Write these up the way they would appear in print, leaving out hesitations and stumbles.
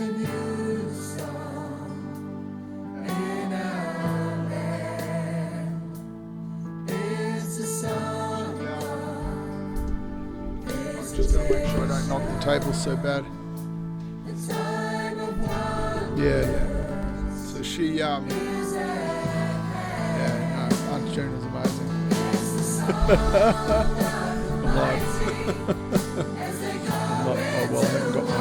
a new song in our land. It's a song of Just gotta make sure I don't knock the table so bad. the time of wonder. Yeah. So she, yeah, no, Aunt June is amazing. I'm live. Oh well, I haven't got my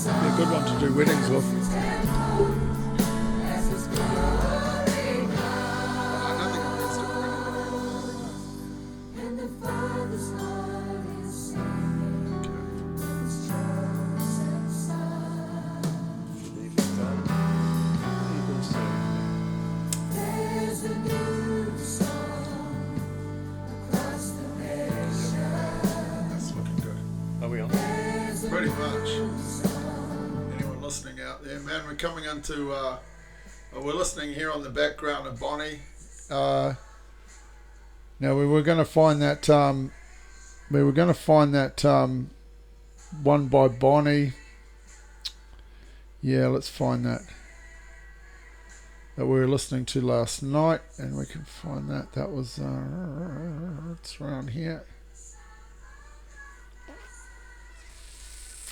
be a good one to do weddings with. That's looking good. Are we on? Pretty much. Anyone listening out there, man? We're coming into. We're listening here on the background of Bonnie. Now we were going to find that. One by Bonnie. Yeah, let's find that. That we were listening to last night, and we can find that. That was. It's around here.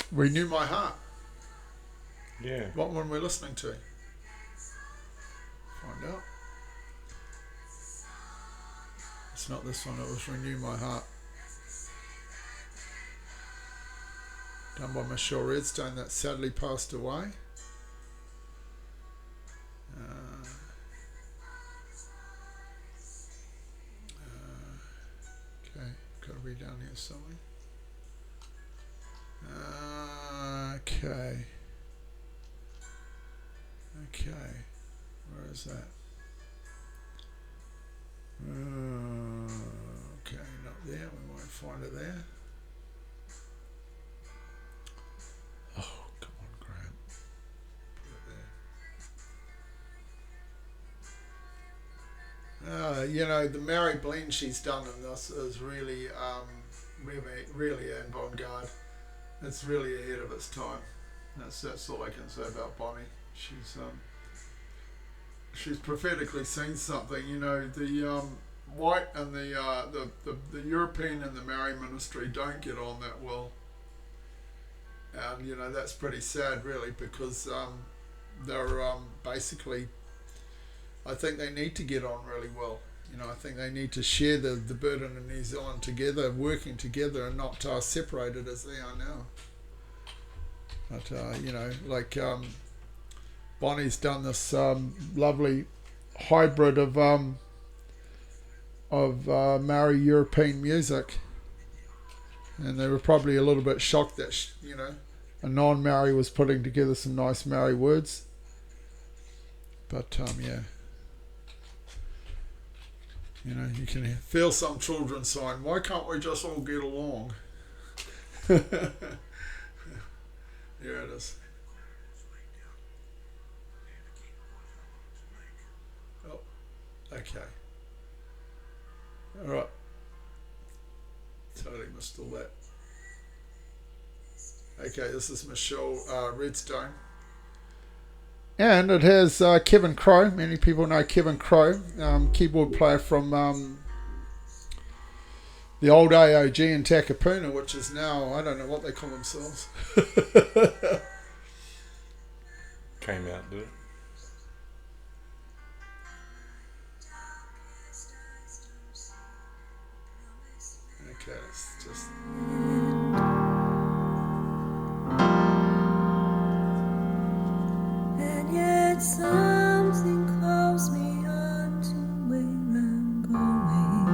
Renew My Heart. Yeah. What one we're listening to? Find out. It's not this one, it was Renew My Heart. Done by Michelle Redstone, that sadly passed away. Okay, got to be down here somewhere. Okay. Where is that? Okay, not there. We won't find it there. Oh, come on, Graeme. Put it there. You know, the Mary blend she's done in this is really, really avant-garde. It's really ahead of its time. That's all I can say about Bonnie. She's prophetically seen something. You know, the white and the European and the Maori ministry don't get on that well, and you know that's pretty sad, really, because they're basically. I think they need to get on really well. You know, I think they need to share the burden in New Zealand together, working together, and not separated as they are now. But you know, like Bonnie's done this lovely hybrid of Maori European music, and they were probably a little bit shocked that you know a non-Maori was putting together some nice Maori words. But yeah. You know, you can feel some children saying, why can't we just all get along? Here it is. Oh, okay. All right. Totally missed all that. Okay, this is Michelle Redstone. And it has Kevin Crowe. Many people know Kevin Crowe, keyboard player from the old AOG in Takapuna, which is now, I don't know what they call themselves. Came out, did it? Okay, it's just... And yet something calls me on to where I'm going.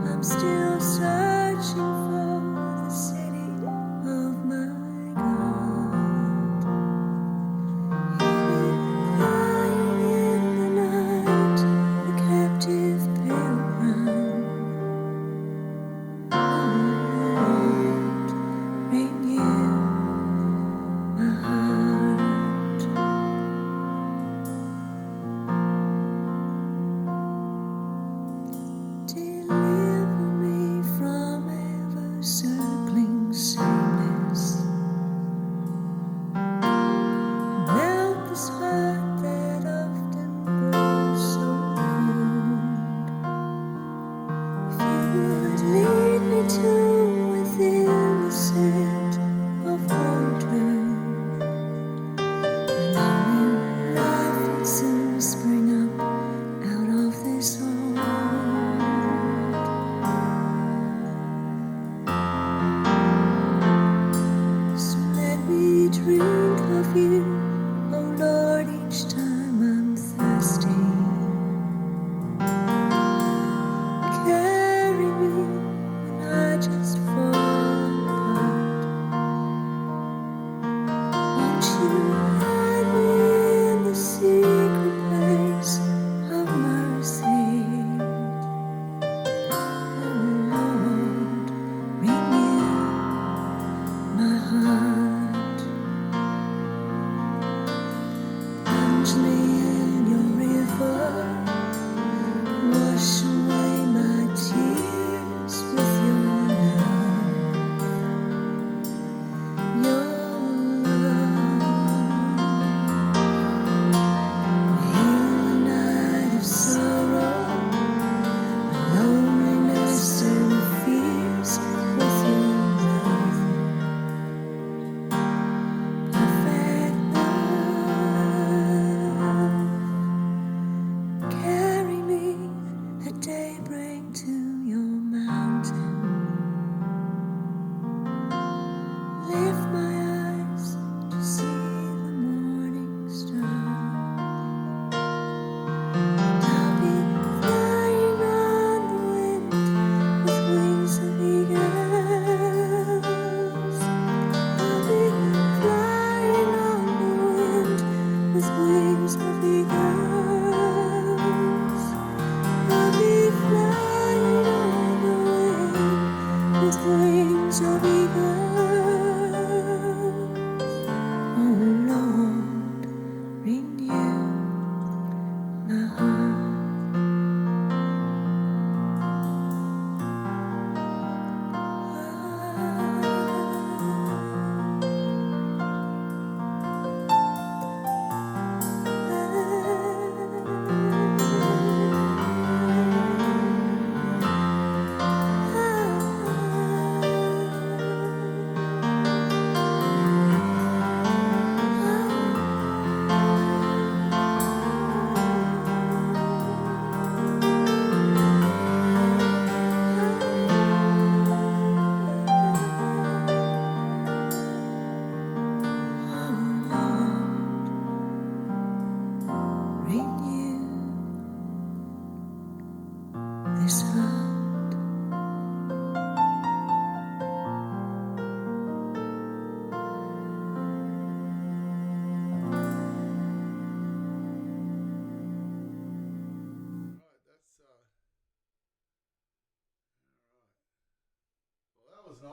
I'm still searching for the city of my God. Lying in the night, a captive pilgrim.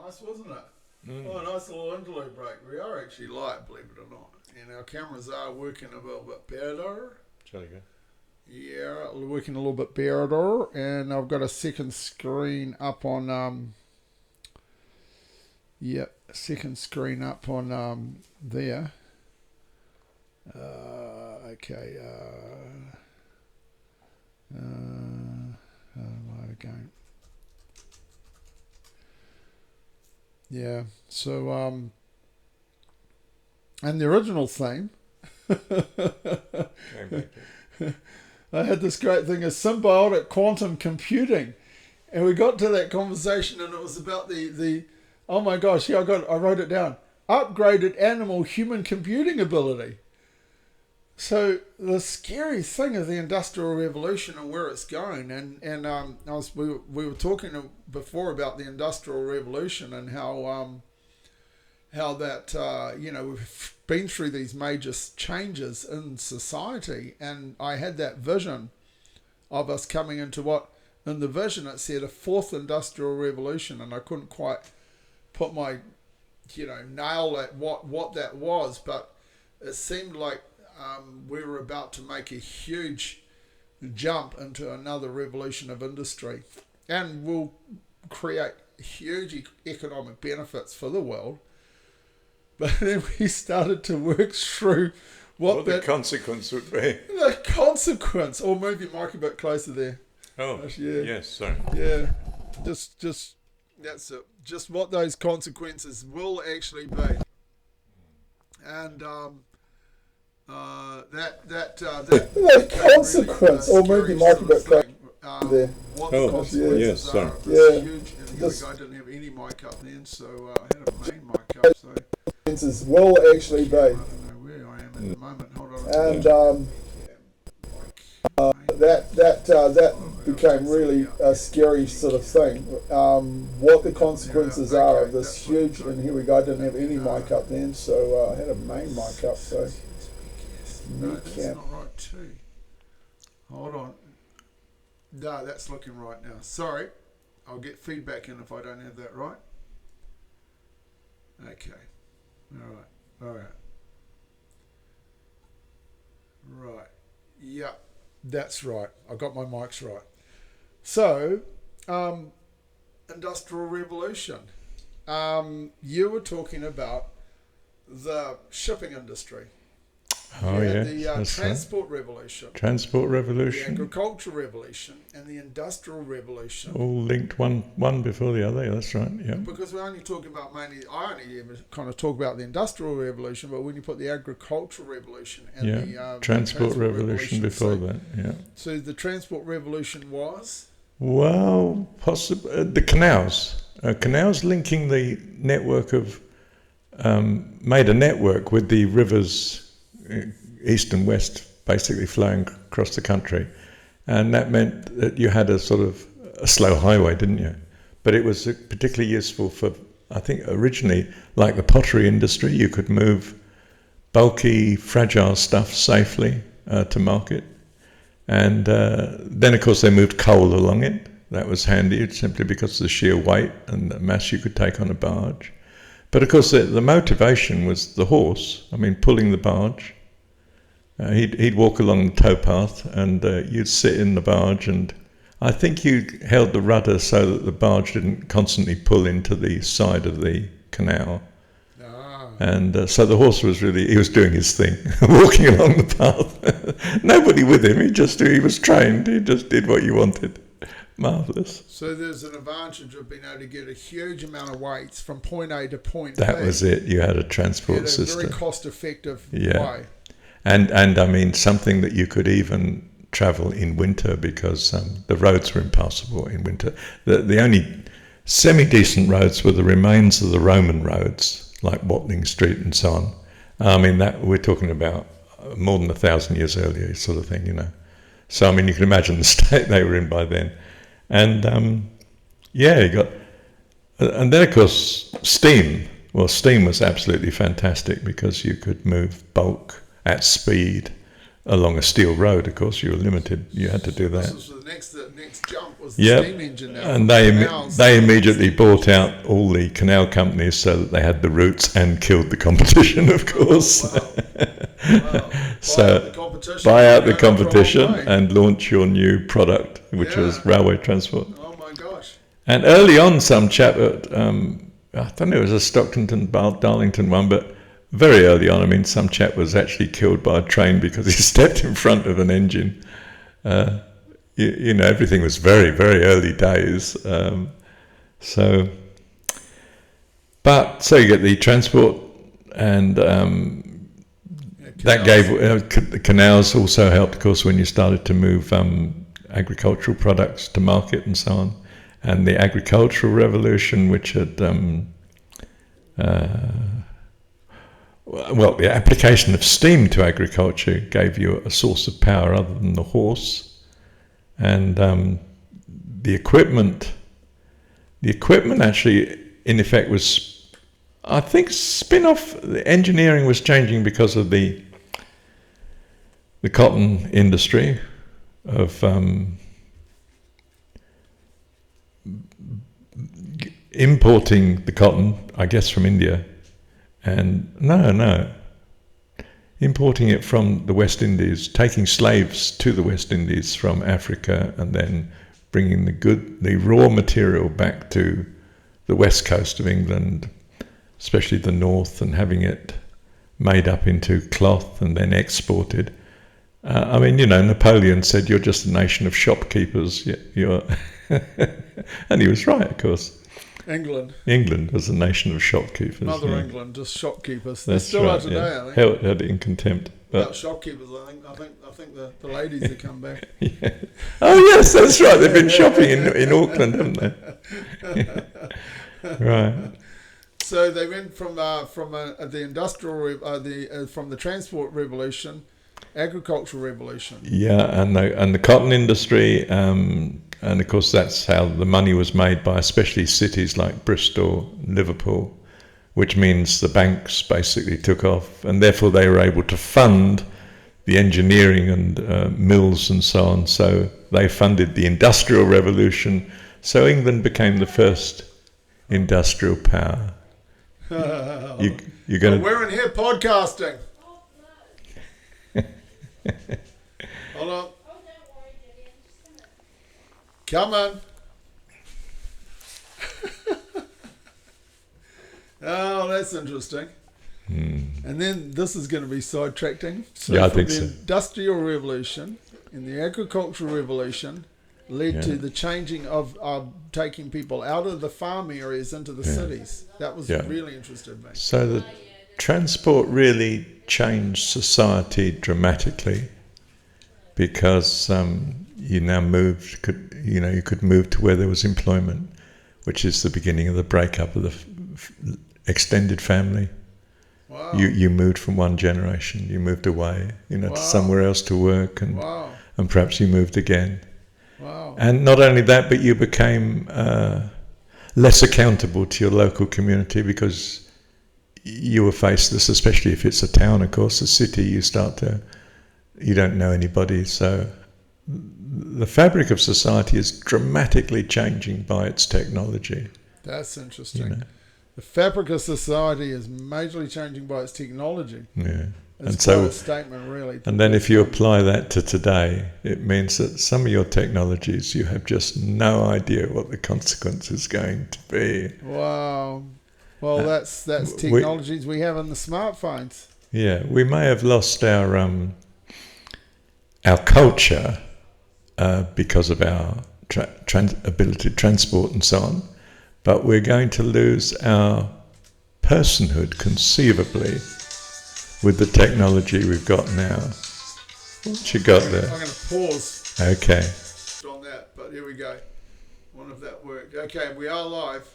nice, wasn't it? Oh, a nice little interlude break. We are actually live, believe it or not. And our cameras are working a little bit better. Jolly good. Yeah, working a little bit better. And I've got a second screen up on, second screen up on there. Okay. Again. Yeah. So and the original theme. I had this great thing as symbiotic quantum computing, and we got to that conversation, and it was about the oh my gosh, yeah, I wrote it down. Upgraded animal human computing ability. So the scary thing of the Industrial Revolution and where it's going, and we were talking before about the Industrial Revolution and how that we've been through these major changes in society, and I had that vision of us coming into what in the vision it said a fourth Industrial Revolution, and I couldn't quite put my nail at what that was, but it seemed like we were about to make a huge jump into another revolution of industry, and will create huge economic benefits for the world. But then we started to work through what the consequence would be. The consequence, or move your mic a bit closer there. Oh, yeah. Yes, sorry. Yeah, just that's it. Just what those consequences will actually be, and that consequence, or move your mic a bit closer there. What the consequences are. Yeah. Huge. And I didn't have any mic up then, so I had a main mic up. So will actually be. I don't know where I am at the moment. Hold on. And that became really a scary sort of thing. What the consequences are of this huge, and here we go. I didn't have any mic up then, so I had a main mic up. So no, that's not right too. Hold on. No, that's looking right now. Sorry, I'll get feedback in if I don't have that right. Okay. All right. Right. Yeah, that's right. I got my mics right. So, Industrial Revolution. You were talking about the shipping industry. Oh, yeah. The transport revolution. Transport revolution. The agricultural revolution and the industrial revolution. All linked one before the other. That's right. Yeah. Because we're only talking about mainly. I only ever kind of talk about the industrial revolution, but when you put the agricultural revolution and the transport revolution before that. Yeah. So the transport revolution was. Well, possibly the canals. Canals linking the network of made a network with the rivers. East and west basically flowing across the country, and that meant that you had a sort of a slow highway, didn't you? But it was particularly useful for, I think originally, like the pottery industry, you could move bulky, fragile stuff safely to market, and then of course they moved coal along it. That was handy simply because of the sheer weight and the mass you could take on a barge. But of course the motivation was the horse, pulling the barge. He'd walk along the towpath and you'd sit in the barge, and I think you held the rudder so that the barge didn't constantly pull into the side of the canal. And so the horse was doing his thing, walking along the path. Nobody with him, he was trained, he just did what you wanted. Marvellous. So there's an advantage of being able to get a huge amount of weights from point A to point B. That was it. You had a transport system. Very cost-effective way. And something that you could even travel in winter because the roads were impassable in winter. The only semi-decent roads were the remains of the Roman roads, like Watling Street and so on. That we're talking about more than 1,000 years earlier, sort of thing, So you can imagine the state they were in by then. And you got, and then of course steam. Well, steam was absolutely fantastic because you could move bulk at speed along a steel road. Of course, you were limited. You had to do that. This was the next jump was the Yep. steam engine now. And Canals. they immediately bought out all the canal companies so that they had the routes and killed the competition, of course. Wow. So buy out the competition and launch your new product, which was railway transport. Oh my gosh. And early on, some chap at, I don't know, it was a Stockton Darlington one, but very early on, I mean, some chap was actually killed by a train because he stepped in front of an engine. You know, everything was very, very early days. So you get the transport, and that gave the canals also helped, of course, when you started to move agricultural products to market and so on. And the agricultural revolution, which had the application of steam to agriculture gave you a source of power other than the horse. And the equipment actually, in effect, was, I think, spin-off. The engineering was changing because of the cotton industry of importing the cotton, I guess, from India. And importing it from the West Indies, taking slaves to the West Indies from Africa, and then bringing the raw material back to the west coast of England, especially the north, and having it made up into cloth and then exported. I mean, you know, Napoleon said, "You're just a nation of shopkeepers." You're and he was right, of course. England was a nation of shopkeepers. Mother England, just shopkeepers. They That's still right, are today, yeah. I think. Held it in contempt. But About shopkeepers, I think the ladies that come back. yeah. Oh yes, that's right. They've been shopping in Auckland, haven't they? Right. So they went from the industrial from the transport revolution, agricultural revolution. Yeah, and the cotton industry, and of course that's how the money was made by especially cities like Bristol, Liverpool, which means the banks basically took off, and therefore they were able to fund the engineering and mills and so on. So they funded the Industrial Revolution. So England became the first industrial power. You're going we're in here podcasting. Hold on. Come on. Oh, that's interesting. And then this is going to be sidetracking. So yeah, I think so. The Industrial Revolution and the Agricultural Revolution led to the changing of taking people out of the farm areas into the cities. That was really interesting, mate. So the transport really changed society dramatically because you now you could move to where there was employment, which is the beginning of the breakup of the extended family. Wow. You moved from one generation, you moved away, to somewhere else to work, and perhaps you moved again. Wow. And not only that, but you became less accountable to your local community because you were faced this, especially if it's a town, of course, a city, you don't know anybody. So the fabric of society is dramatically changing by its technology. That's interesting. The fabric of society is majorly changing by its technology. Yeah. That's quite a statement, really. And then if you apply that to today, it means that some of your technologies, you have just no idea what the consequence is going to be. Wow. Well, that's technologies we have in the smartphones. Yeah, we may have lost our culture because of our ability to transport and so on, but we're going to lose our personhood conceivably with the technology we've got now. What you got there? I'm going to pause. Okay. On that, but here we go. I wonder if that worked. Okay, we are live.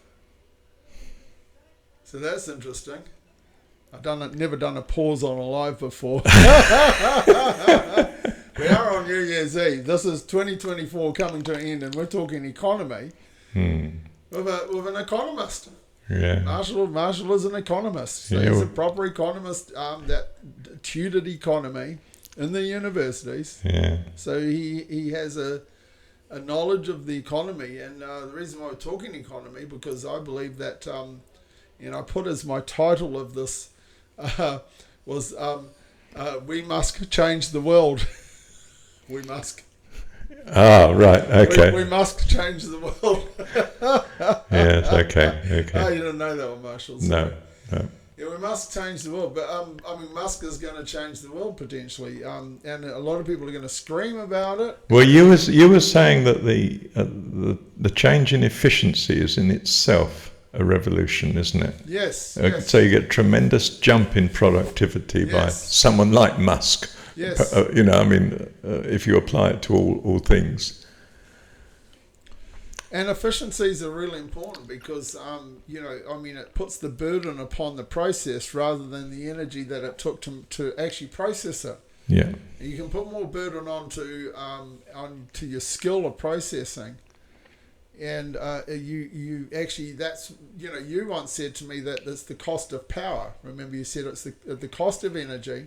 So that's interesting. Never done a pause on a live before. We are on New Year's Eve. This is 2024 coming to an end, and we're talking economy with an economist. Yeah. Marshall is an economist. So he's a proper economist that tutored economy in the universities. Yeah. So he has a knowledge of the economy, and the reason why we're talking economy, because I believe that, I put as my title of this was We Must Change the World. We must. Ah, right, okay. We must change the world. Yes, okay. Oh, you didn't know that one, Marshall. No. Yeah, we must change the world, but Musk is going to change the world potentially, and a lot of people are going to scream about it. Well, you were saying that the change in efficiency is in itself a revolution, isn't it? Yes. So you get tremendous jump in productivity by someone like Musk. Yes. If you apply it to all things. And efficiencies are really important because, it puts the burden upon the process rather than the energy that it took to actually process it. Yeah. You can put more burden onto your skill of processing. And you actually, that's, you once said to me that it's the cost of power. Remember you said it's the cost of energy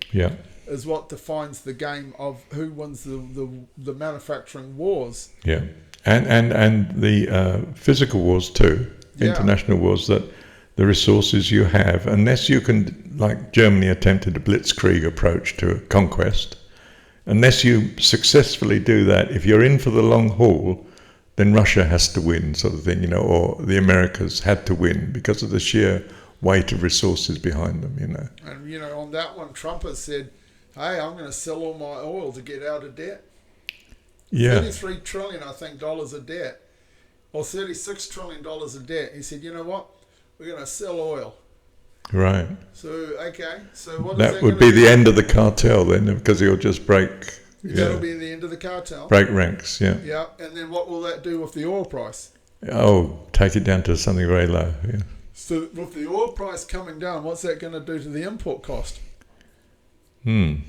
is what defines the game of who wins the manufacturing wars. Yeah. And the physical wars too, international wars, that the resources you have, unless you can, like Germany attempted a blitzkrieg approach to conquest, unless you successfully do that, if you're in for the long haul, then Russia has to win, sort of thing, or the Americas had to win because of the sheer weight of resources behind them, And, on that one, Trump has said, hey, I'm going to sell all my oil to get out of debt. Yeah. 33 trillion, I think, dollars of debt, or $36 trillion of debt. He said, you know what? We're going to sell oil. Right. So, okay. So what that would be the end of the cartel then, because he'll just break. That'll be the end of the cartel. Break ranks, yeah. Yeah, and then what will that do with the oil price? Oh, take it down to something very low, yeah. So with the oil price coming down, what's that going to do to the import cost? And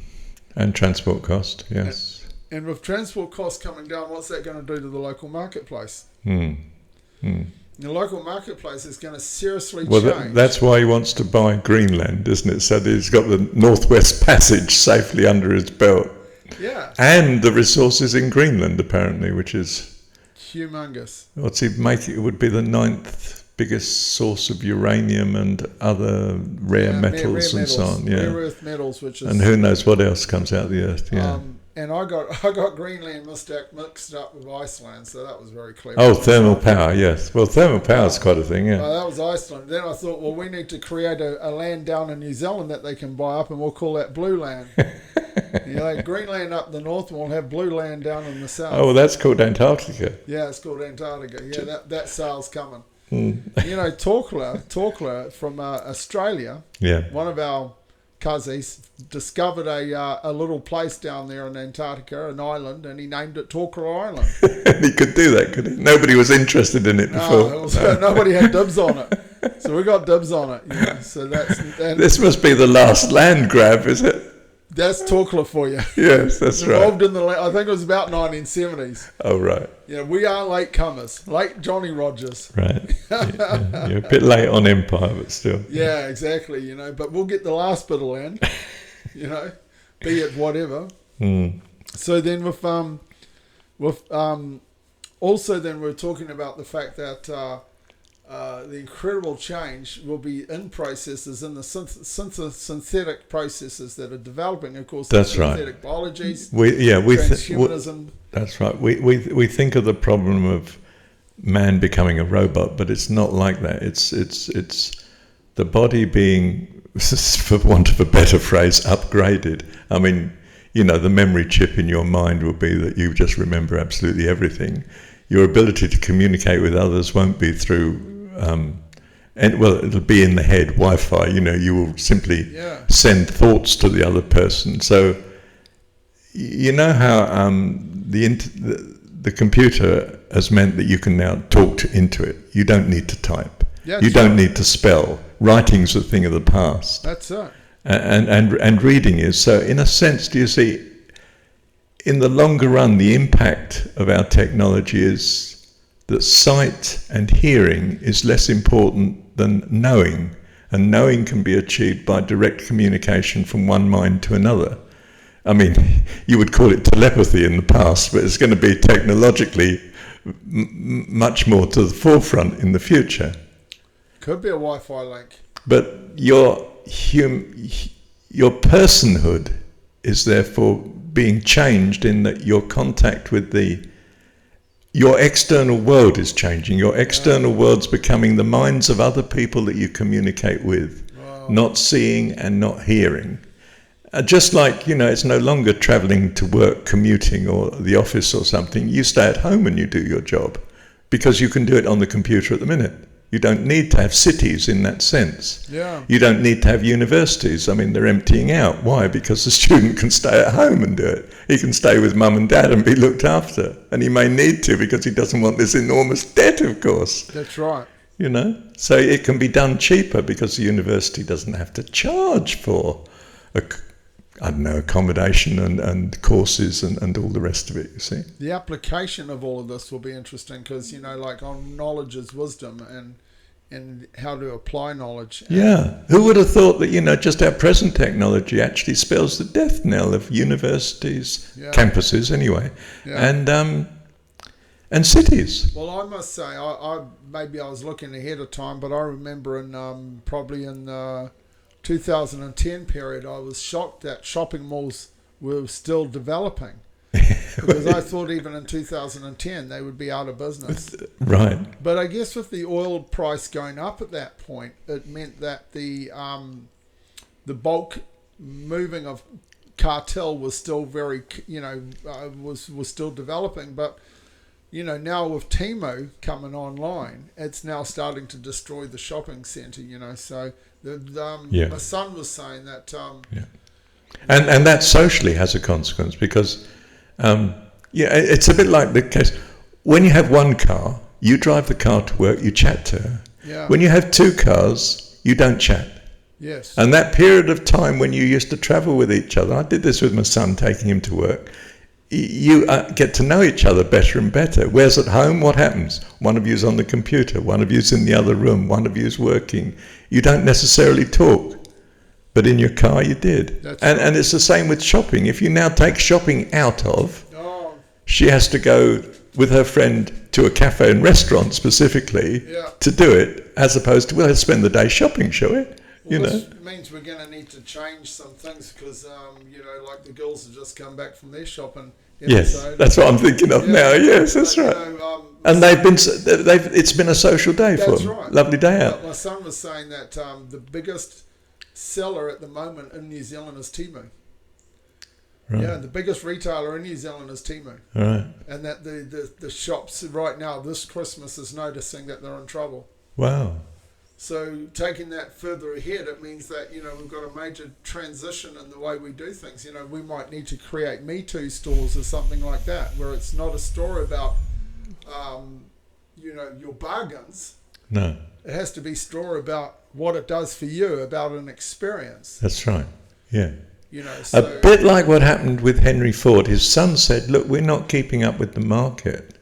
transport cost, yes. And with transport costs coming down, what's that going to do to the local marketplace? The local marketplace is going to seriously change. That's why he wants to buy Greenland, isn't it? So that he's got the Northwest Passage safely under his belt. Yeah. And the resources in Greenland, apparently, which is humongous. What's he make? It would be the 9th biggest source of uranium and other rare metals and so on. Yeah. Rare earth metals, which is. And who knows what else comes out of the earth? Yeah. And I got Greenland mixed up with Iceland, so that was very clever. Oh, thermal power, yes. Well, thermal power is quite a thing, yeah. That was Iceland. Then I thought, well, we need to create a land down in New Zealand that they can buy up, and we'll call that Blue Land. Greenland up the north, and we'll have Blue Land down in the south. Oh, well, that's called Antarctica. Yeah, it's called Antarctica. Yeah, that sail's coming. Torkler from Australia, one of our cousins, discovered a little place down there in Antarctica, an island, and he named it Torkler Island. And he could do that, could he? Nobody was interested in it before. Nobody had dibs on it. So we got dibs on it. So this must be the last land grab, is it? That's Torkler for you. Yes, that's right. Involved in the, I think it was about 1970s. Oh, right. Yeah, we are late comers, late Johnny Rogers. Right. You're a bit late on Empire, but still. Yeah, exactly. But we'll get the last bit of land. Be it whatever. So then also then we're talking about the fact that the incredible change will be in processes, in the synthetic processes that are developing. Of course, that's synthetic biologies, transhumanism. That's right. We think of the problem of man becoming a robot, but it's not like that. It's the body being, for want of a better phrase, upgraded. I mean, the memory chip in your mind will be that you just remember absolutely everything. Your ability to communicate with others won't be through it'll be in the head, Wi-Fi. You will simply send thoughts to the other person. So you know how the computer has meant that you can now talk into it. You don't need to type. You don't need to spell. Writing's a thing of the past. That's it. And reading is. So in a sense, do you see, in the longer run, the impact of our technology is that sight and hearing is less important than knowing, and knowing can be achieved by direct communication from one mind to another. I mean, you would call it telepathy in the past, but it's going to be technologically much more to the forefront in the future. Could be a Wi-Fi link. But your personhood is therefore being changed in that your contact with your external world is changing. Your external world's becoming the minds of other people that you communicate with, not seeing and not hearing. Just like, it's no longer traveling to work, commuting, or the office or something. You stay at home and you do your job because you can do it on the computer at the minute. You don't need to have cities in that sense. Yeah. You don't need to have universities. I mean, they're emptying out. Why? Because the student can stay at home and do it. He can stay with mum and dad and be looked after. And he may need to because he doesn't want this enormous debt, of course. That's right. So it can be done cheaper because the university doesn't have to charge for accommodation and courses and all the rest of it, you see. The application of all of this will be interesting because, like on knowledge is wisdom and how to apply knowledge. Yeah. Who would have thought that, just our present technology actually spells the death knell of universities, campuses anyway, and cities. Well, I must say, I maybe I was looking ahead of time, but I remember probably in 2010 period, I was shocked that shopping malls were still developing because I thought even in 2010 they would be out of business. Right. But I guess with the oil price going up at that point, it meant that the bulk moving of cartel was still very, was still developing. But now with Timo coming online, it's now starting to destroy the shopping centre. So. My son was saying that... And that socially has a consequence because, it's a bit like the case. When you have one car, you drive the car to work, you chat to her. Yeah. When you have two cars, you don't chat. Yes. And that period of time when you used to travel with each other, I did this with my son, taking him to work, you get to know each other better and better. Whereas at home, what happens? One of you's on the computer, one of you's in the other room, one of you's working. You don't necessarily talk, but in your car you did. And it's the same with shopping. If you now take shopping out of, she has to go with her friend to a cafe and restaurant specifically to do it, as opposed to, let's spend the day shopping, shall we? This means we're going to need to change some things because, like the girls have just come back from their shopping episode. Yes, that's what I'm thinking of now. Yes, that's right. And it's been a social day for them. Right. Lovely day out. My son was saying that the biggest seller at the moment in New Zealand is Temu. Right. Yeah, the biggest retailer in New Zealand is Temu. Right. And that the shops right now this Christmas is noticing that they're in trouble. Wow. So taking that further ahead, it means that, we've got a major transition in the way we do things. We might need to create Me Too stores or something like that, where it's not a store about, your bargains. No. It has to be a store about what it does for you, about an experience. That's right. Yeah. So a bit like what happened with Henry Ford. His son said, look, we're not keeping up with the market.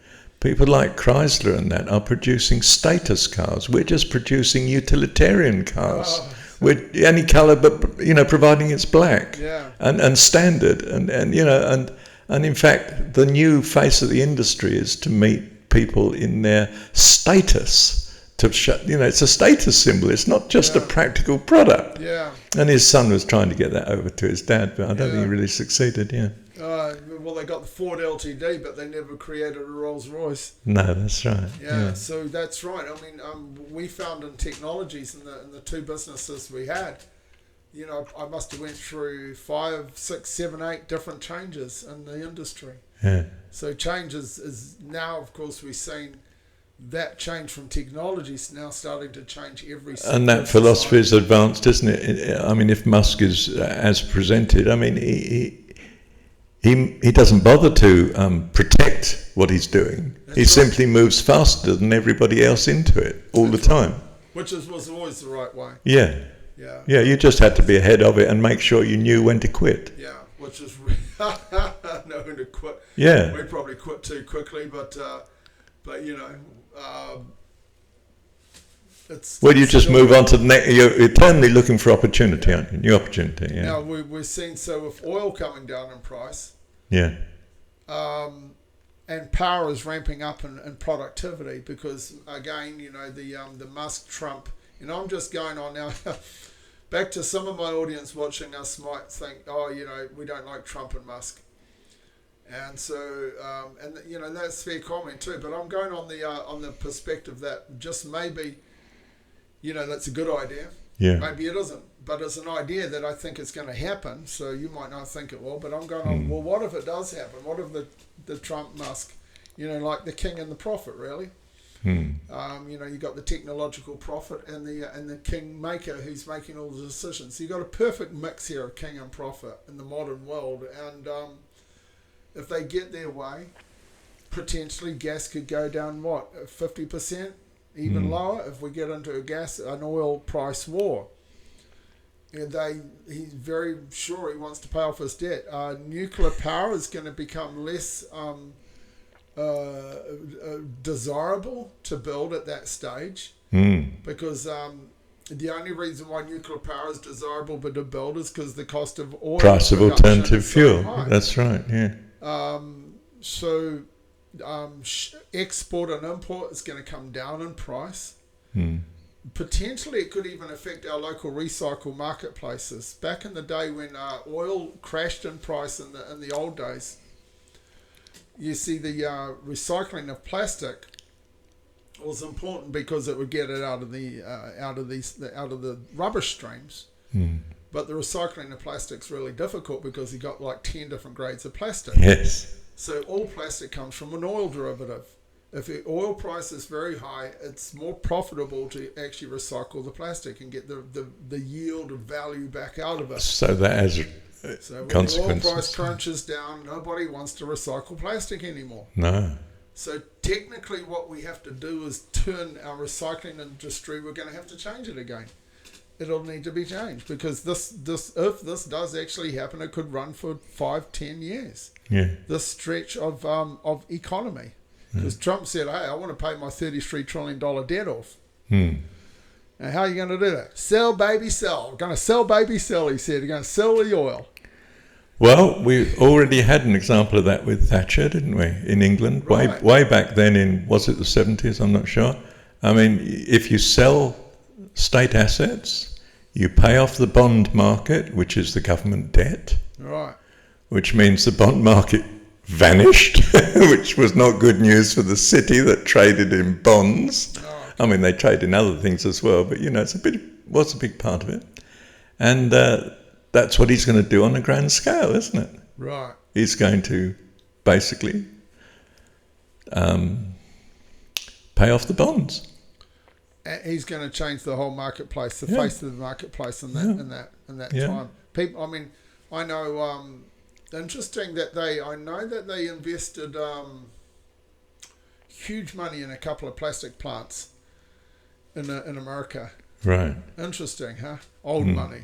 People like Chrysler and that are producing status cars. We're just producing utilitarian cars. We're any colour, but providing it's black and standard. And in fact, the new face of the industry is to meet people in their status. It's a status symbol. It's not just a practical product. Yeah. And his son was trying to get that over to his dad, but I don't think he really succeeded. Yeah. Well, they got the Ford LTD, but they never created a Rolls Royce. No, that's right. Yeah, so that's right. I mean, we found in technologies in the two businesses we had, I must have went through 5, 6, 7, 8 different changes in the industry. Yeah. So change is now, of course, we've seen that change from technology is now starting to change every sector. And that philosophy is advanced, isn't it? I mean, if Musk is as presented, I mean, he doesn't bother to protect what he's doing. He simply moves faster than everybody else into it all the time. Which was always the right way. Yeah. Yeah, you just had to be ahead of it and make sure you knew when to quit. Yeah, which is know when to quit. Yeah. We probably quit too quickly, but Well, you just move on to the next. You're eternally looking for opportunity, aren't you? New opportunity. Yeah. Now we're seeing, so with oil coming down in price, Yeah. and power is ramping up in productivity, because again, the Musk Trump. I'm just going on now. Back to some of my audience watching us might think, we don't like Trump and Musk. And so, that's fair comment too. But I'm going on the perspective that just maybe, that's a good idea. Yeah. Maybe it isn't, but it's an idea that I think is going to happen. So you might not think it will, but I'm going on. Well, what if it does happen? What if the Trump Musk, like the king and the prophet, really? You got the technological prophet and the king maker who's making all the decisions. So you got a perfect mix here of king and prophet in the modern world, and if they get their way, potentially gas could go down 50%, even lower if we get into an oil price war. And he's very sure he wants to pay off his debt. Nuclear power is going to become less desirable to build at that stage, because the only reason why nuclear power is desirable but to build is because the cost of oil, price of alternative fuel. That's right. Yeah. Export and import is going to come down in price. Potentially, it could even affect our local recycle marketplaces. Back in the day when oil crashed in price in the old days, you see the recycling of plastic was important because it would get it out of the rubbish streams. But the recycling of plastic's really difficult because you got like 10 different grades of plastic. Yes. So all plastic comes from an oil derivative. If the oil price is very high, it's more profitable to actually recycle the plastic and get the yield of value back out of it. So that has So when consequences. the oil price crunches down, nobody wants to recycle plastic anymore. No. So technically what we have to do is turn our recycling industry, we're going to have to change it again. It'll need to be changed, because if this does actually happen, it could run for 5-10 years. Yeah. This stretch of economy. Because Trump said, hey, I want to pay my $33 trillion debt off. Now, how are you going to do that? Sell, baby, sell. We're going to sell, baby, sell, he said. You're going to sell the oil. Well, we already had an example of that with Thatcher, didn't we, in England? Right. Way back then in, was it the 70s? I'm not sure. I mean, if you sell state assets, you pay off the bond market, which is the government debt. Right. Which means the bond market vanished, which was not good news for the city that traded in bonds. Oh. I mean, they trade in other things as well, but was a big part of it. And that's what he's going to do on a grand scale, isn't it? Right. He's going to basically pay off the bonds. He's going to change the whole marketplace, the face of the marketplace in that time. People, I mean, I know. Interesting that I know that they invested huge money in a couple of plastic plants in America. Right. Interesting, huh? Old money.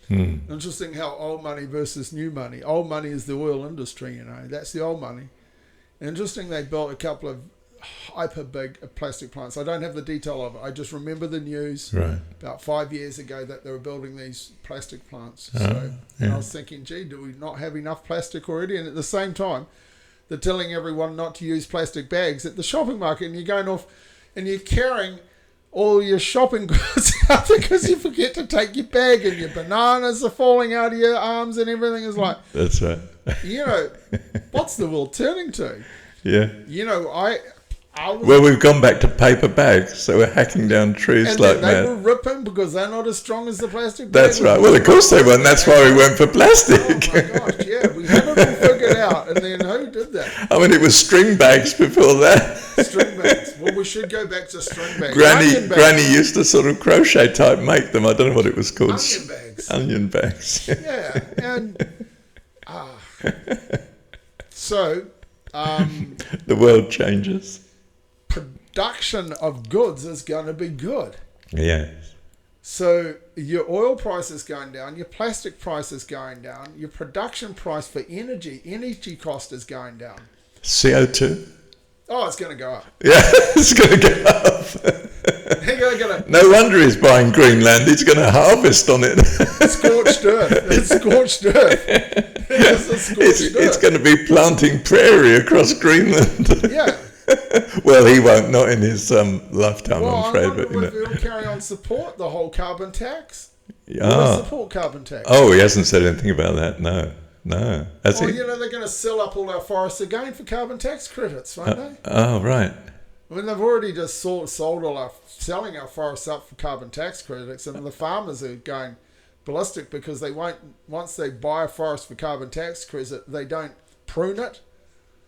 Interesting how old money versus new money. Old money is the oil industry, that's the old money. Interesting, they built a couple of hyper big plastic plants. I don't have the detail of it. I just remember the news about 5 years ago that they were building these plastic plants. And I was thinking, gee, do we not have enough plastic already? And at the same time, they're telling everyone not to use plastic bags at the shopping market, and you're going off and you're carrying all your shopping goods out because you forget to take your bag, and your bananas are falling out of your arms and everything is like... That's right. What's the world turning to? Yeah. Well, we've gone back to paper bags, so we're hacking down trees and like they that. were ripping because they're not as strong as the plastic bag. That's right. Well, of course they weren't. That's why we went for plastic. Oh my gosh, yeah. We had it all figured out. And then who did that? I mean, it was string bags before that. String bags. Well, we should go back to string bags. Granny used to sort of crochet type make them. I don't know what it was called. Onion bags. Onion bags. Yeah. And so... the world changes. Production of goods is going to be good. Yes. So your oil price is going down, your plastic price is going down, your production price for energy cost is going down. CO2? Oh, it's going to go up. Yeah, it's going to go up. They're going to No wonder he's buying Greenland. He's going to harvest on it. scorched earth. It's scorched earth. It's a scorched It's earth. going to be planting prairie across Greenland. Yeah. Well, he won't, not in his lifetime, Well, I'm I afraid. wonder But, you if know. it'll carry on support the whole carbon tax. Will it Ah. support carbon tax? Oh, he hasn't said anything about that. No. Has Well, he? you know, they're going to sell up all our forests again for carbon tax credits, won't they? Oh, right. I mean, they've already just selling our forests up for carbon tax credits, and the farmers are going ballistic because they won't. Once they buy a forest for carbon tax credit, they don't prune it,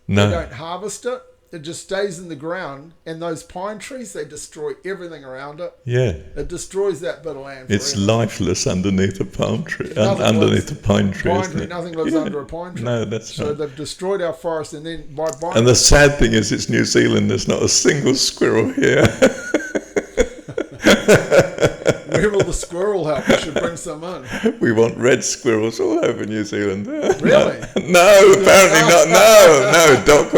they No. don't harvest it. It just stays in the ground, and those pine trees, they destroy everything around it. Yeah. It destroys that bit of land. It's forever. lifeless underneath a palm tree, Nothing underneath lives- a pine tree, Pine isn't tree, it? nothing lives Yeah. under a pine tree. No, that's So right. they've destroyed our forest, and then by buying And the sad thing is, it's New Zealand. There's not a single squirrel here. where will the squirrel help? We should bring some in. We want red squirrels all over New Zealand. Really? No, apparently not. No, Doc.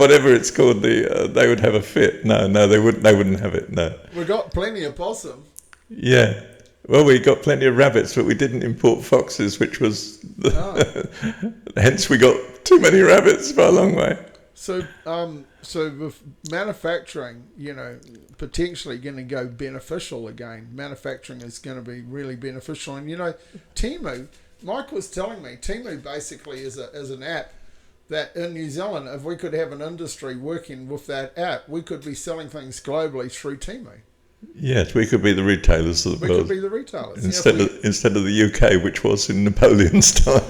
Whatever it's called, they would have a fit. No, they wouldn't. They wouldn't have it. No. We've got plenty of possum. Yeah. Well, we got plenty of rabbits, but we didn't import foxes, which was hence we got too many rabbits by a long way. So with manufacturing, you know, potentially going to go beneficial again. Manufacturing is going to be really beneficial, and you know, Temu. Mike was telling me Temu basically is an app that in New Zealand, if we could have an industry working with that app, we could be selling things globally through Temu. Yes, we could be the retailers of the We world could be the retailers instead of the UK, which was in Napoleon's time.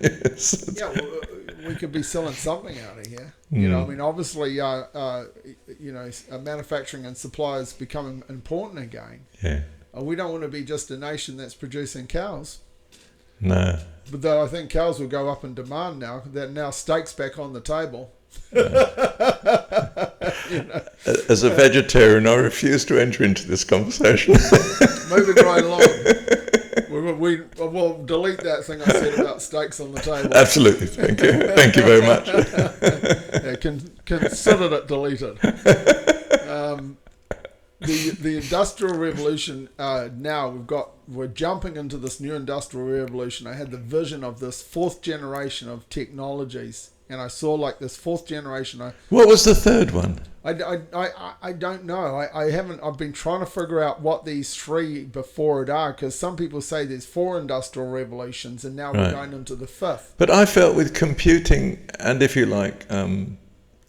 Yes. Yeah, well, we could be selling something out of here. You know, I mean, obviously, you know, manufacturing and supply is becoming important again. Yeah. We don't want to be just a nation that's producing cows. No. But though I think cows will go up in demand now, that now steak's back on the table. You know, As a vegetarian, I refuse to enter into this conversation. moving right along. We'll delete that thing I said about steaks on the table. Absolutely. Thank you. Thank you very much. Yeah, consider it deleted. The industrial revolution, now we're jumping into this new industrial revolution. I had the vision of this fourth generation of technologies, and I saw like this fourth generation. What was the third one? I don't know. I haven't. I've been trying to figure out what these three before it are, because some people say there's four industrial revolutions, and now we're Right. going into the fifth. But I felt with computing and, if you like,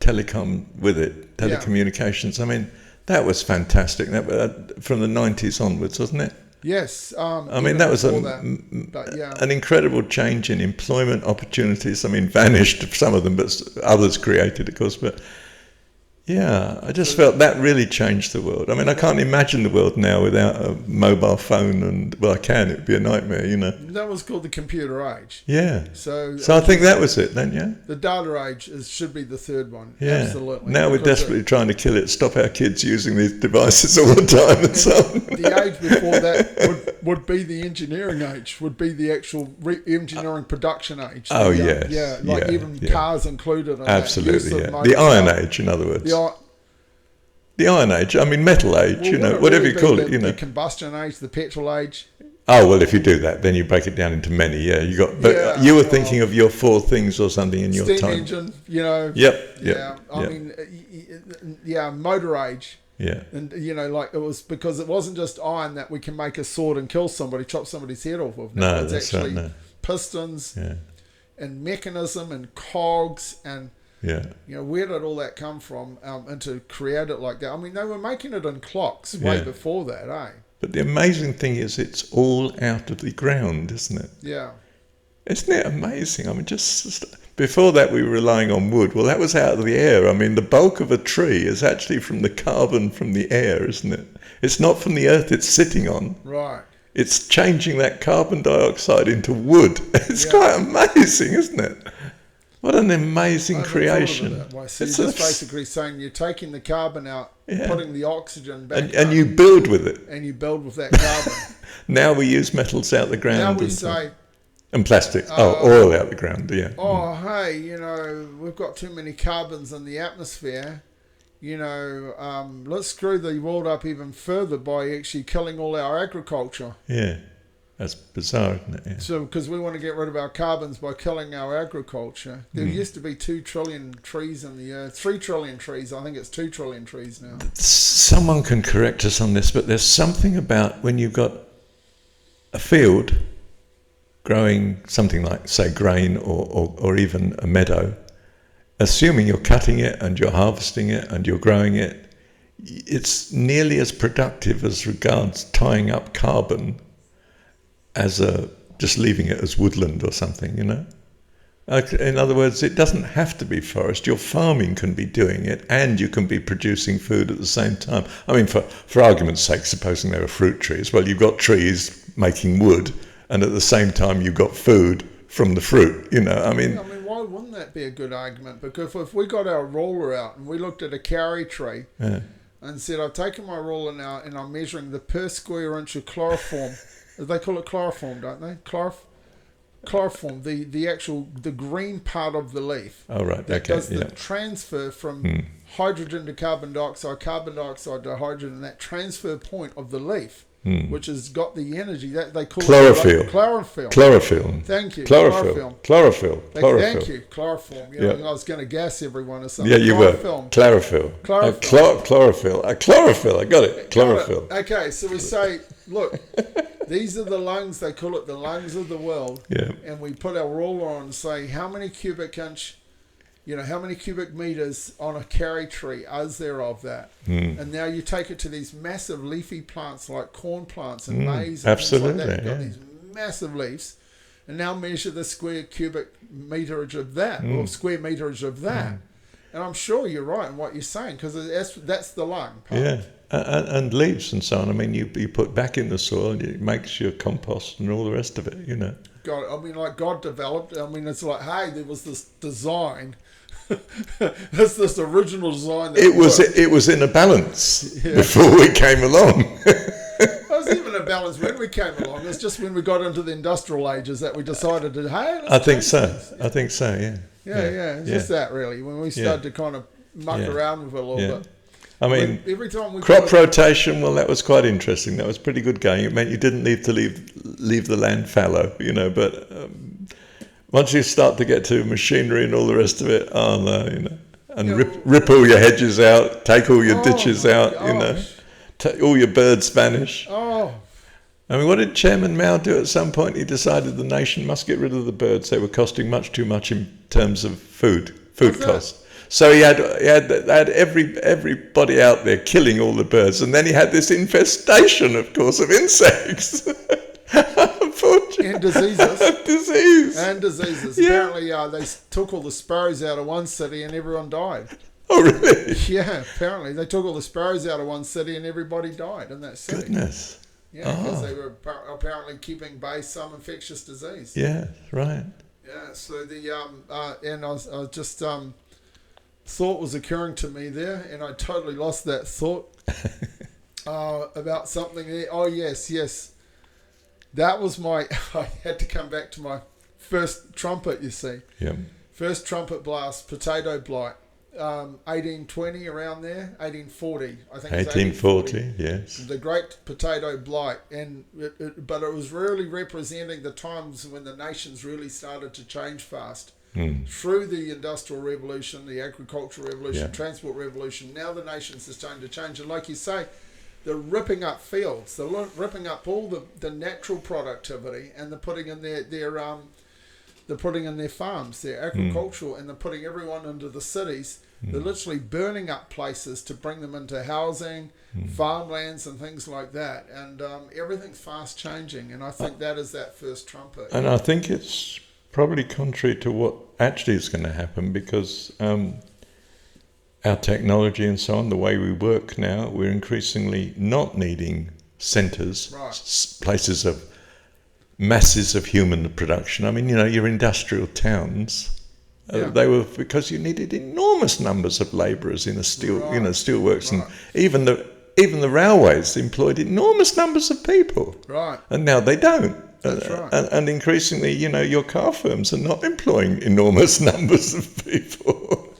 telecom with it, telecommunications, I mean, that was fantastic. That from the 90s onwards, wasn't it? Yes. I mean, that was an incredible change in employment opportunities. I mean, vanished some of them, but others created, of course. But yeah, I just felt that really changed the world. I mean, I can't imagine the world now without a mobile phone, and well, I can. It'd be a nightmare, you know. That was called the computer age. Yeah. So I think that was it then, yeah. the data age should be the third one. Yeah. Absolutely. Now we're Because desperately trying to kill it, stop our kids using these devices all the time and so on. the age before that would be the engineering age, would be the actual engineering production age. Oh, The, yes. even cars included. In Absolutely, that. yeah. The Iron Age, in other words. The Iron Age, I mean Metal Age, you know, whatever you call it, you know. The combustion age, the petrol age. Oh, well, if you do that, then you break it down into many, yeah. But you were thinking of your four things or something in your steam time. engine, you know. Yep. Yeah, I mean, motor age. Yeah. And, you know, like it was because it wasn't just iron that we can make a sword and kill somebody, chop somebody's head off with. No, it's that's actually right, no. pistons Yeah. and mechanism and cogs and, Yeah. you know, where did all that come from and to create it like that? I mean, they were making it in clocks way before that, eh? But the amazing thing is it's all out of the ground, isn't it? Yeah. Isn't it amazing? I mean, just before that we were relying on wood. Well, that was out of the air. I mean, the bulk of a tree is actually from the carbon from the air, isn't it? It's not from the earth it's sitting on. Right. It's changing that carbon dioxide into wood. It's quite amazing, isn't it? What an amazing creation. So you're just basically saying you're taking the carbon out, putting the oxygen back and you build with it. and you build with that carbon. Now we use metals out the ground. Now we say, and plastic. Oil out the ground, yeah. oh, hey, you know, we've got too many carbons in the atmosphere. let's screw the world up even further by actually killing all our agriculture. Yeah. That's bizarre, isn't it? Yeah. So, because we want to get rid of our carbons by killing our agriculture. There used to be 2 trillion trees in the earth. 3 trillion trees. I think it's 2 trillion trees now. Someone can correct us on this, but there's something about when you've got a field growing something like, say, grain or even a meadow, assuming you're cutting it and you're harvesting it and you're growing it, it's nearly as productive as regards tying up carbon as just leaving it as woodland or something, In other words, it doesn't have to be forest. Your farming can be doing it and you can be producing food at the same time. I mean, for argument's sake, supposing there were fruit trees, well, you've got trees making wood and at the same time you've got food from the fruit, I mean, why wouldn't that be a good argument? Because if we got our ruler out and we looked at a carry tree and said, I've taken my ruler now and I'm measuring the per square inch of chloroform. They call it chloroform, don't they? Chloroform, the green part of the leaf. Oh, right. That Okay. does the transfer from hydrogen to carbon dioxide to hydrogen, and that transfer point of the leaf, which has got the energy that they call chlorophyll. Chlorophyll. Thank you. Chlorophyll. Thank you. Chloroform. I was going to gas everyone or something. Yeah, you were. Chlorophyll. Chlorophyll. Chlorophyll. I got it. Chlorophyll. Okay, so we say, look, these are the lungs. They call it the lungs of the world. Yeah. And we put our ruler on and say, how many cubic meters on a carry tree is there of that? And now you take it to these massive leafy plants like corn plants and maize and absolutely, things like that. You've got these massive leaves, and now measure the square cubic meterage of that, or square meterage of that. And I'm sure you're right in what you're saying, because that's the lung part. Yeah, and leaves and so on. I mean, you put back in the soil, and it makes your compost and all the rest of it, God developed. It's like, hey, there was this design. That's this original design. It was in a balance before we came along. It was even a balance when we came along. It's just when we got into the industrial ages that we decided to, hey, I think so. Yeah. It's just that really. When we started to kind of muck around with it a little bit. I mean, every time we crop rotation. Well, that was quite interesting. That was pretty good going. It meant you didn't leave the land fallow, But once you start to get to machinery and all the rest of it, and rip all your hedges out, take all your ditches out, all your birds vanish. Oh. I mean, what did Chairman Mao do at some point? He decided the nation must get rid of the birds. They were costing much too much in terms of food costs. So he had everybody out there killing all the birds, and then he had this infestation, of course, of insects. And diseases. And diseases. Yeah. Apparently, they took all the sparrows out of one city and everyone died. Oh, really? Yeah, apparently. They took all the sparrows out of one city and everybody died in that city. Goodness. Yeah, because they were apparently keeping by some infectious disease. Yeah, right. Yeah, so and I was just thought was occurring to me there, and I totally lost that thought about something there. Oh, yes. That was I had to come back to my first trumpet, you see. Yeah. First trumpet blast, potato blight, 1820 around there, 1840, I think. 1840, yes. The Great Potato Blight, but it was really representing the times when the nations really started to change fast. Through the Industrial Revolution, the Agricultural Revolution, Transport Revolution, now the nations are starting to change. And like you say, they're ripping up fields, they're ripping up all the natural productivity, and they're putting in they're putting in their farms, their agricultural, and they're putting everyone into the cities. They're literally burning up places to bring them into housing, farmlands and things like that. And everything's fast changing, and I think that is that first trumpet. And I think it's probably contrary to what actually is going to happen, because our technology and so on, the way we work now, we're increasingly not needing centres, places of masses of human production. I mean, your industrial towns, they were because you needed enormous numbers of labourers in a steelworks, and even the railways employed enormous numbers of people. Right. And now they don't. That's right. And increasingly, your car firms are not employing enormous numbers of people.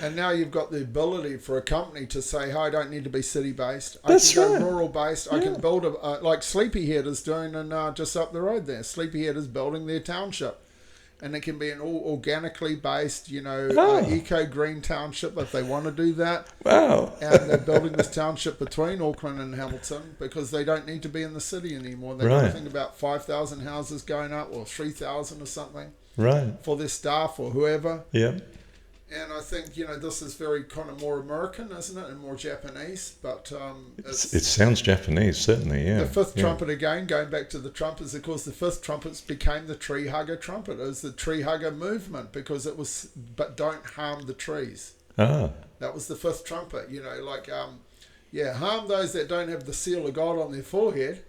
And now you've got the ability for a company to say, hey, I don't need to be city-based. I That's can right. go rural-based. I can build like Sleepyhead is doing just up the road there. Sleepyhead is building their township. And it can be an all organically based, eco-green township if they want to do that. Wow. And they're building this township between Auckland and Hamilton because they don't need to be in the city anymore. They've got to think about 5,000 houses going up or 3,000 or something. Right. For their staff or whoever. Yeah. And I think, this is very kind of more American, isn't it? And more Japanese. But it sounds Japanese, certainly, yeah. The fifth trumpet, again, going back to the trumpets, of course, the fifth trumpets became the tree hugger trumpet. It was the tree hugger movement because it was, but don't harm the trees. Ah. That was the fifth trumpet, harm those that don't have the seal of God on their forehead,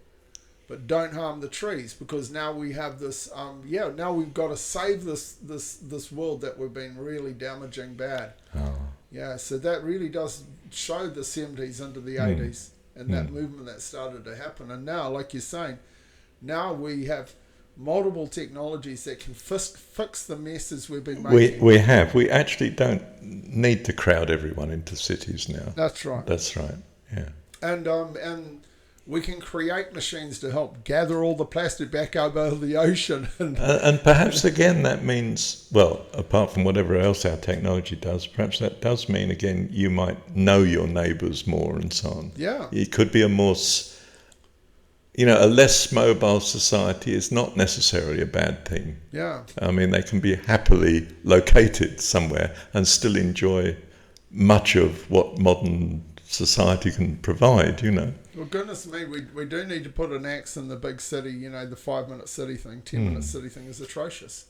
but don't harm the trees, because now we have this, now we've got to save this world that we've been really damaging bad. Oh. Yeah, so that really does show the 70s into the 80s and that movement that started to happen. And now, like you're saying, now we have multiple technologies that can fix the messes we've been making. We have. We actually don't need to crowd everyone into cities now. That's right. That's right, yeah. And we can create machines to help gather all the plastic back over the ocean. And perhaps, again, that means, well, apart from whatever else our technology does, perhaps that does mean, again, you might know your neighbours more and so on. Yeah. It could be a more, a less mobile society is not necessarily a bad thing. Yeah. I mean, they can be happily located somewhere and still enjoy much of what modern society can provide, Well, goodness me, we do need to put an axe in the big city. The 5-minute city thing, 10-minute city thing is atrocious.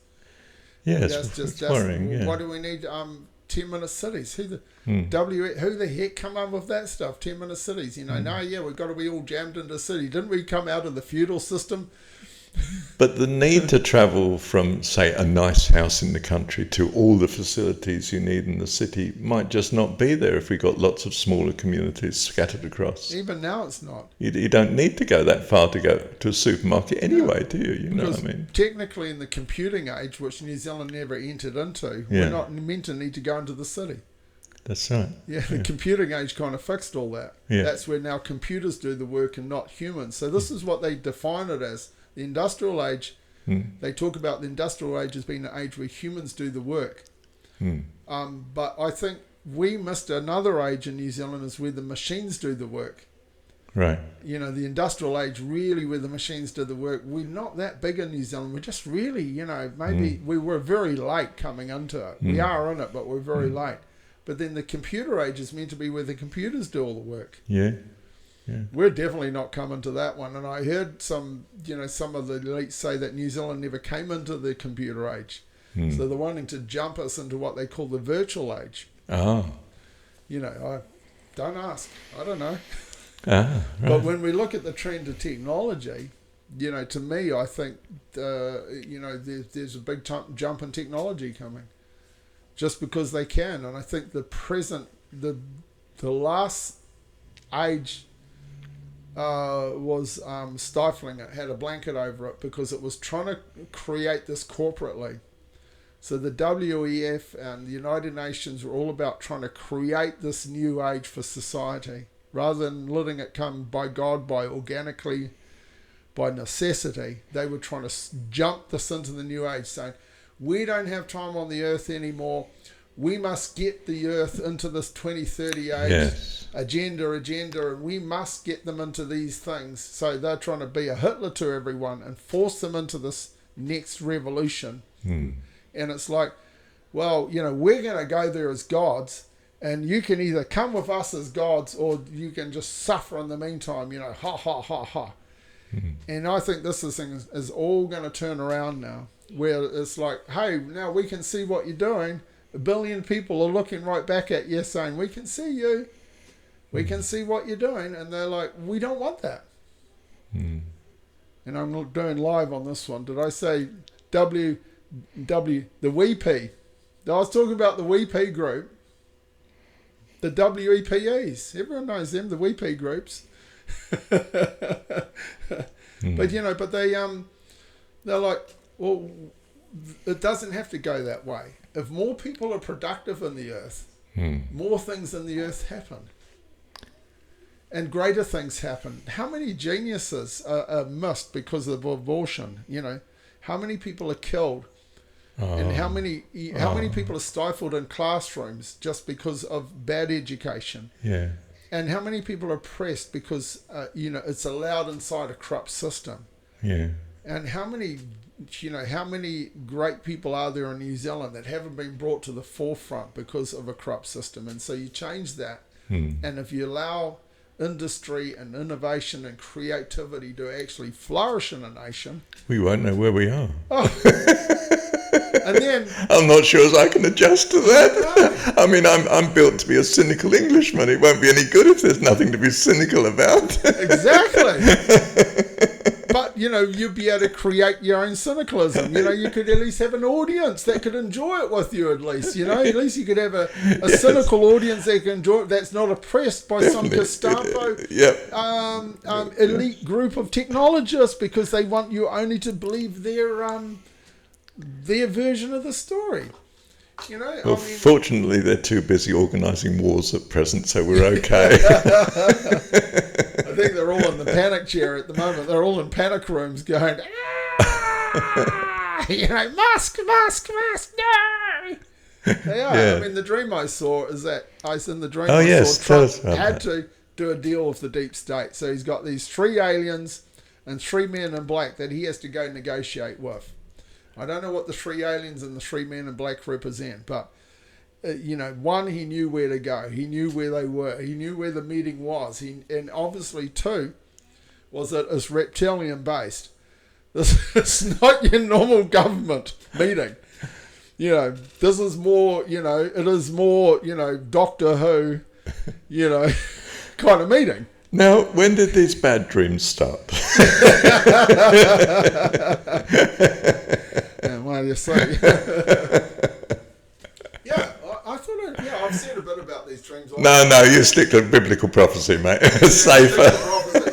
Yes, it's worrying. Yeah. Why do we need 10-minute cities? Who the heck come up with that stuff? 10-minute cities, we've got to be all jammed into the city. Didn't we come out of the feudal system? But the need to travel from, say, a nice house in the country to all the facilities you need in the city might just not be there if we got lots of smaller communities scattered across. Even now it's not. You don't need to go that far to go to a supermarket anyway, do you? You know what I mean? Technically in the computing age, which New Zealand never entered into, we're not meant to need to go into the city. That's right. Yeah, the computing age kind of fixed all that. Yeah. That's where now computers do the work and not humans. So this is what they define it as. The industrial age, they talk about the industrial age as being the age where humans do the work. But I think we missed another age in New Zealand is where the machines do the work. Right. The industrial age really where the machines do the work. We're not that big in New Zealand. We're just really, maybe we were very late coming into it. We are in it, but we're very late. But then the computer age is meant to be where the computers do all the work. Yeah. Yeah. We're definitely not coming to that one. And I heard some of the elites say that New Zealand never came into the computer age. So they're wanting to jump us into what they call the virtual age. Oh. I don't ask. I don't know. Ah, right. But when we look at the trend of technology, to me, I think, there's a big jump in technology coming. Just because they can. And I think the last age was stifling. It had a blanket over it because it was trying to create this corporately. So the WEF and the United Nations were all about trying to create this new age for society rather than letting it come by God, by organically, by necessity. They were trying to jump this into the new age, saying, we don't have time on the earth anymore. We must get the earth into this 2030 age agenda, and we must get them into these things. So they're trying to be a Hitler to everyone and force them into this next revolution. And it's like, well, we're going to go there as gods, and you can either come with us as gods or you can just suffer in the meantime, ha, ha, ha, ha. And I think this thing is all going to turn around now, where it's like, hey, now we can see what you're doing. 1 billion people are looking right back at you saying, we can see you. We can see what you're doing. And they're like, we don't want that. And I'm doing live on this one. Did I say the WEP? I was talking about the WEP group. The WEPEs. Everyone knows them, the WEP groups. But, but they're like, well, it doesn't have to go that way. If more people are productive in the earth, more things in the earth happen. And greater things happen. How many geniuses are missed because of abortion? You know, how many people are killed, and how many people are stifled in classrooms just because of bad education? Yeah. And how many people are oppressed because it's allowed inside a corrupt system? Yeah. And how many great people are there in New Zealand that haven't been brought to the forefront because of a corrupt system? And so you change that, and if you allow industry and innovation and creativity to actually flourish in a nation, we won't know where we are. And then I'm not sure as I can adjust to that. I mean, I'm built to be a cynical Englishman. It won't be any good if there's nothing to be cynical about. Exactly. But, you'd be able to create your own cynicalism. You could at least have an audience that could enjoy it with you at least. At least you could have a Yes. cynical audience that can enjoy it, that's not oppressed by some Gestapo elite group of technologists because they want you only to believe their version of the story. Well, fortunately, they're too busy organising wars at present, so we're okay. I think they're all in the panic chair at the moment. They're all in panic rooms going, Musk, no! They are. Yeah. I mean, the dream I saw is that I was in the dream. Oh, I yes, saw tell Trump us about had that. to do a deal with the deep state. So he's got these 3 aliens and 3 men in black that he has to go negotiate with. I don't know what the 3 aliens and the 3 men in black represent, but one, he knew where to go. He knew where they were. He knew where the meeting was. And obviously, 2, was that it's reptilian based. It's not your normal government meeting. This is more, it is more, Doctor Who, kind of meeting. Now, when did these bad dreams start? Well, you say. I thought, I've said a bit about these dreams. No, you stick to biblical prophecy, mate. It's safer.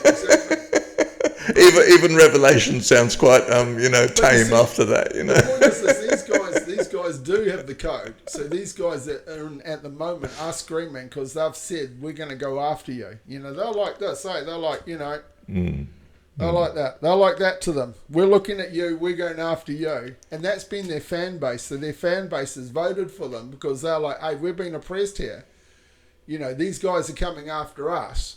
Exactly. Even Revelation sounds quite, tame after that, The point is this, these guys do have the code. So these guys that are at the moment are screaming because they've said, we're going to go after you. They're like this, eh? They're like, they're like that. They're like that to them. We're looking at you, we're going after you. And that's been their fan base. So their fan base has voted for them because they're like, hey, we've been oppressed here. These guys are coming after us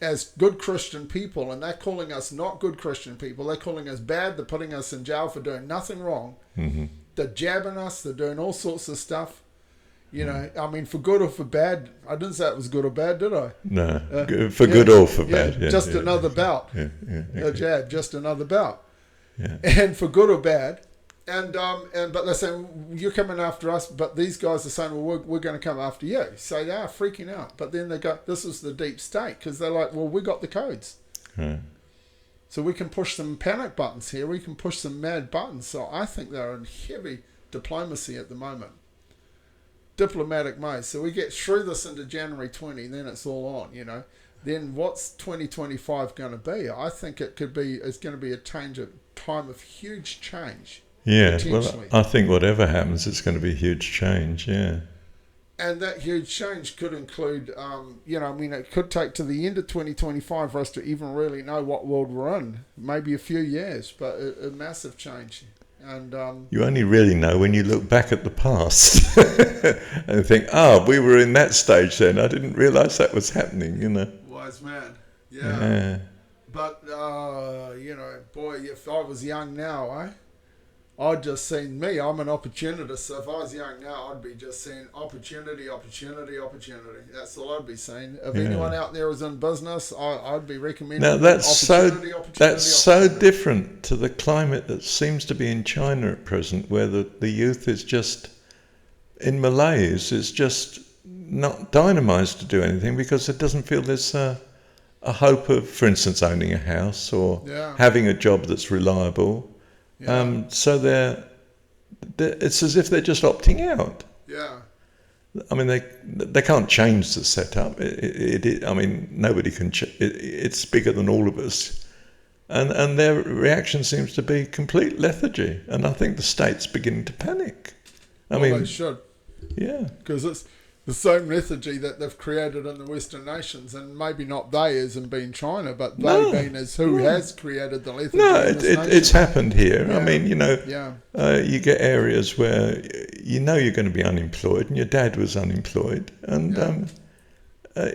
as good Christian people, and they're calling us not good Christian people. They're calling us bad. They're putting us in jail for doing nothing wrong. Mm-hmm. They're jabbing us. They're doing all sorts of stuff. I mean, for good or for bad. I didn't say it was good or bad, did I? No, for good or for bad. Yeah, just another bout. Yeah, okay. A jab, just another bout. Yeah. And for good or bad. But they're saying, you're coming after us, but these guys are saying, well, we're going to come after you. So they are freaking out. But then they go, this is the deep state, because they're like, well, we got the codes. Right. So we can push some panic buttons here. We can push some mad buttons. So I think they're in heavy diplomacy at the moment. Diplomatic mode. So we get through this into January 20, then it's all on, Then what's 2025 going to be? I think it's going to be a time of huge change. Yeah, well, I think whatever happens, it's going to be a huge change, yeah. And that huge change could include, it could take to the end of 2025 for us to even really know what world we're in. Maybe a few years, but a massive change. And you only really know when you look back at the past and think, we were in that stage then. I didn't realise that was happening, Wise man, yeah. But, boy, if I was young now, I'd just seen me. I'm an opportunist. So if I was young now, I'd be just saying opportunity. That's all I'd be saying. If anyone out there is in business, I'd be recommending. Now that's so different to the climate that seems to be in China at present, where the youth is just in malaise. It's just not dynamised to do anything because it doesn't feel there's a hope of, for instance, owning a house or having a job that's reliable. Yeah. So it's as if they're just opting out. Yeah. I mean, they can't change the setup. I mean, nobody can. It's bigger than all of us. and their reaction seems to be complete lethargy. And I think the state's beginning to panic. I mean, they should. Yeah. Because it's the same lethargy that they've created in the Western nations, and maybe not they as in being China, but they being as who has created the lethargy. No, in this nation. it's happened here. Yeah. I mean, you get areas where you're going to be unemployed, and your dad was unemployed, and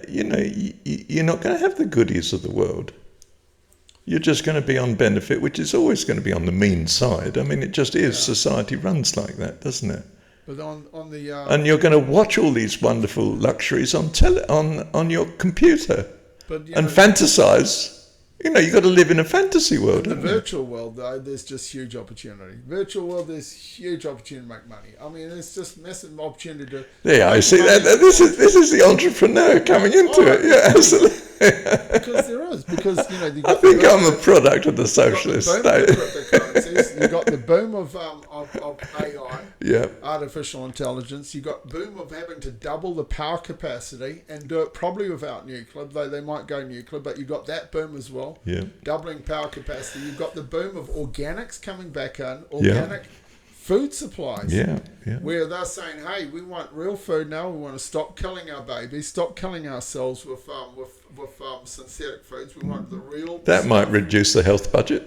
you're not going to have the goodies of the world. You're just going to be on benefit, which is always going to be on the mean side. I mean, it just is. Yeah. Society runs like that, doesn't it? But on the and you're going to watch all these wonderful luxuries on your computer, and fantasize. You've got to live in a fantasy world. In the virtual world, though, there's just huge opportunity. Virtual world, there's huge opportunity to make money. I mean, it's just massive opportunity to. Yeah, I see that. This is the entrepreneur coming into it. Yeah, absolutely. Because there is. Because I think I'm a product of the socialist state. You've got the boom of AI, yeah, artificial intelligence. You've got boom of having to double the power capacity and do it probably without nuclear, though they might go nuclear. But you've got that boom as well. Yeah, doubling power capacity. You've got the boom of organics coming back in. Organic food supplies. Yeah. Where they're saying, hey, we want real food now. We want to stop killing our babies, stop killing ourselves with synthetic foods. We want the real. That stuff. Might reduce the health budget.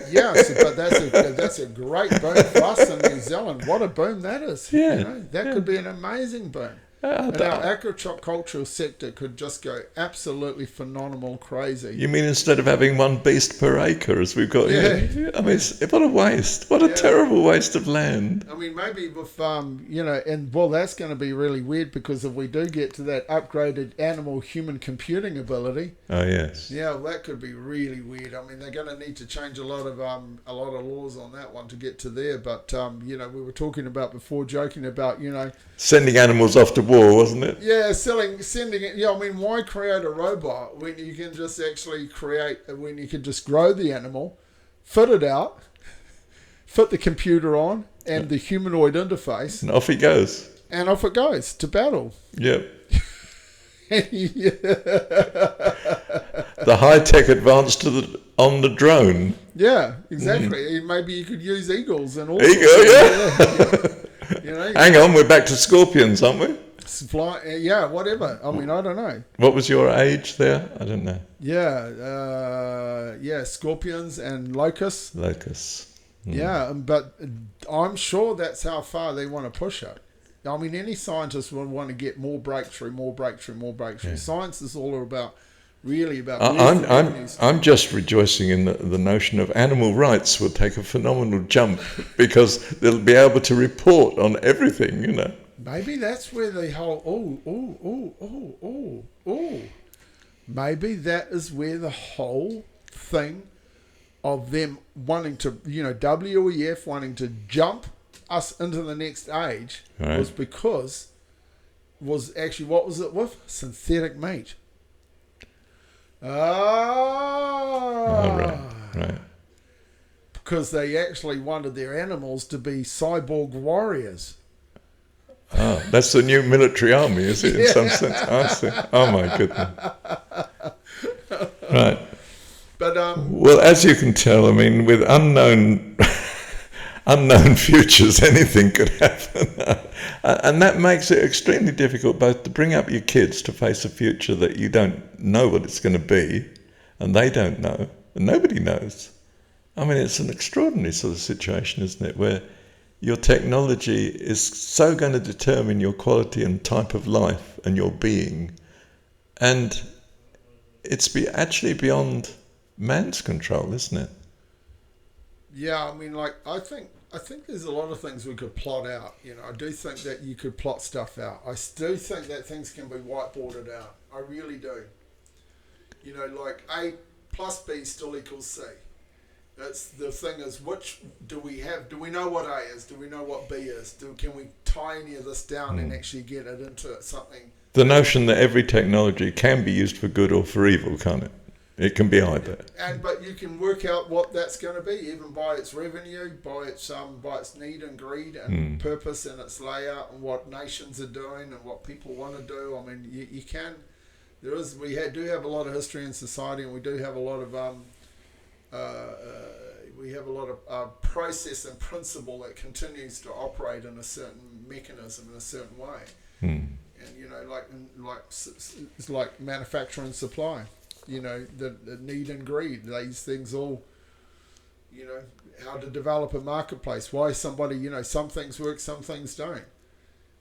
Yes, but that's a great boom for us in New Zealand. What a boom that is! Yeah, that could be an amazing boom. And our agricultural sector could just go absolutely phenomenal crazy. You mean instead of having one beast per acre as we've got here? I mean, what a waste. What a terrible waste of land. I mean, maybe with, that's going to be really weird because if we do get to that upgraded animal-human computing ability. Oh, yes. Yeah, well, that could be really weird. I mean, they're going to need to change a lot of laws on that one to get to there. But, we were talking about before, joking about, sending animals off to war, wasn't it? Yeah, sending it. Yeah, I mean, why create a robot when you can just actually when you can just grow the animal, fit it out, fit the computer on, and the humanoid interface. And off he goes. And off it goes to battle. Yep. The high-tech advance on the drone. Yeah, exactly. Maybe you could use eagles and all. Hang on, we're back to scorpions, aren't we? Whatever. I mean, I don't know. What was your age there? I don't know. Yeah, scorpions and locusts. Locusts. Yeah, but I'm sure that's how far they want to push it. I mean, any scientist would want to get more breakthrough. Yeah. Science is all about. Really about. I'm just rejoicing in the notion of animal rights will take a phenomenal jump because they'll be able to report on everything, Maybe that's where the whole maybe that is where the whole thing of them wanting to, WEF wanting to jump us into the next age was actually what was it with? Synthetic meat. Right. Because they actually wanted their animals to be cyborg warriors. Oh, that's the new military army, is it, in some sense? I see. Oh, my goodness. Right. But well, as you can tell, I mean, with unknown futures, anything could happen. And that makes it extremely difficult both to bring up your kids to face a future that you don't know what it's going to be, and they don't know, and nobody knows. I mean, it's an extraordinary sort of situation, isn't it, where your technology is so going to determine your quality and type of life and your being, and it's actually beyond man's control, isn't it? Yeah, I mean, I think there's a lot of things we could plot out. I do think that you could plot stuff out. I do think that things can be whiteboarded out. I really do. Like A plus B still equals C. That's the thing is, which do we have? Do we know what A is? Do we know what B is? Can we tie any of this down and actually get it into something? The notion that every technology can be used for good or for evil, can't it? It can be either. But you can work out what that's going to be, even by its revenue, by its need and greed and purpose and its layout and what nations are doing and what people want to do. I mean, you can. We do have a lot of history in society, and we do have a lot of we have a lot of process and principle that continues to operate in a certain mechanism in a certain way. And it's like manufacture and supply. The need and greed. These things all. How to develop a marketplace. Why somebody. Some things work, some things don't.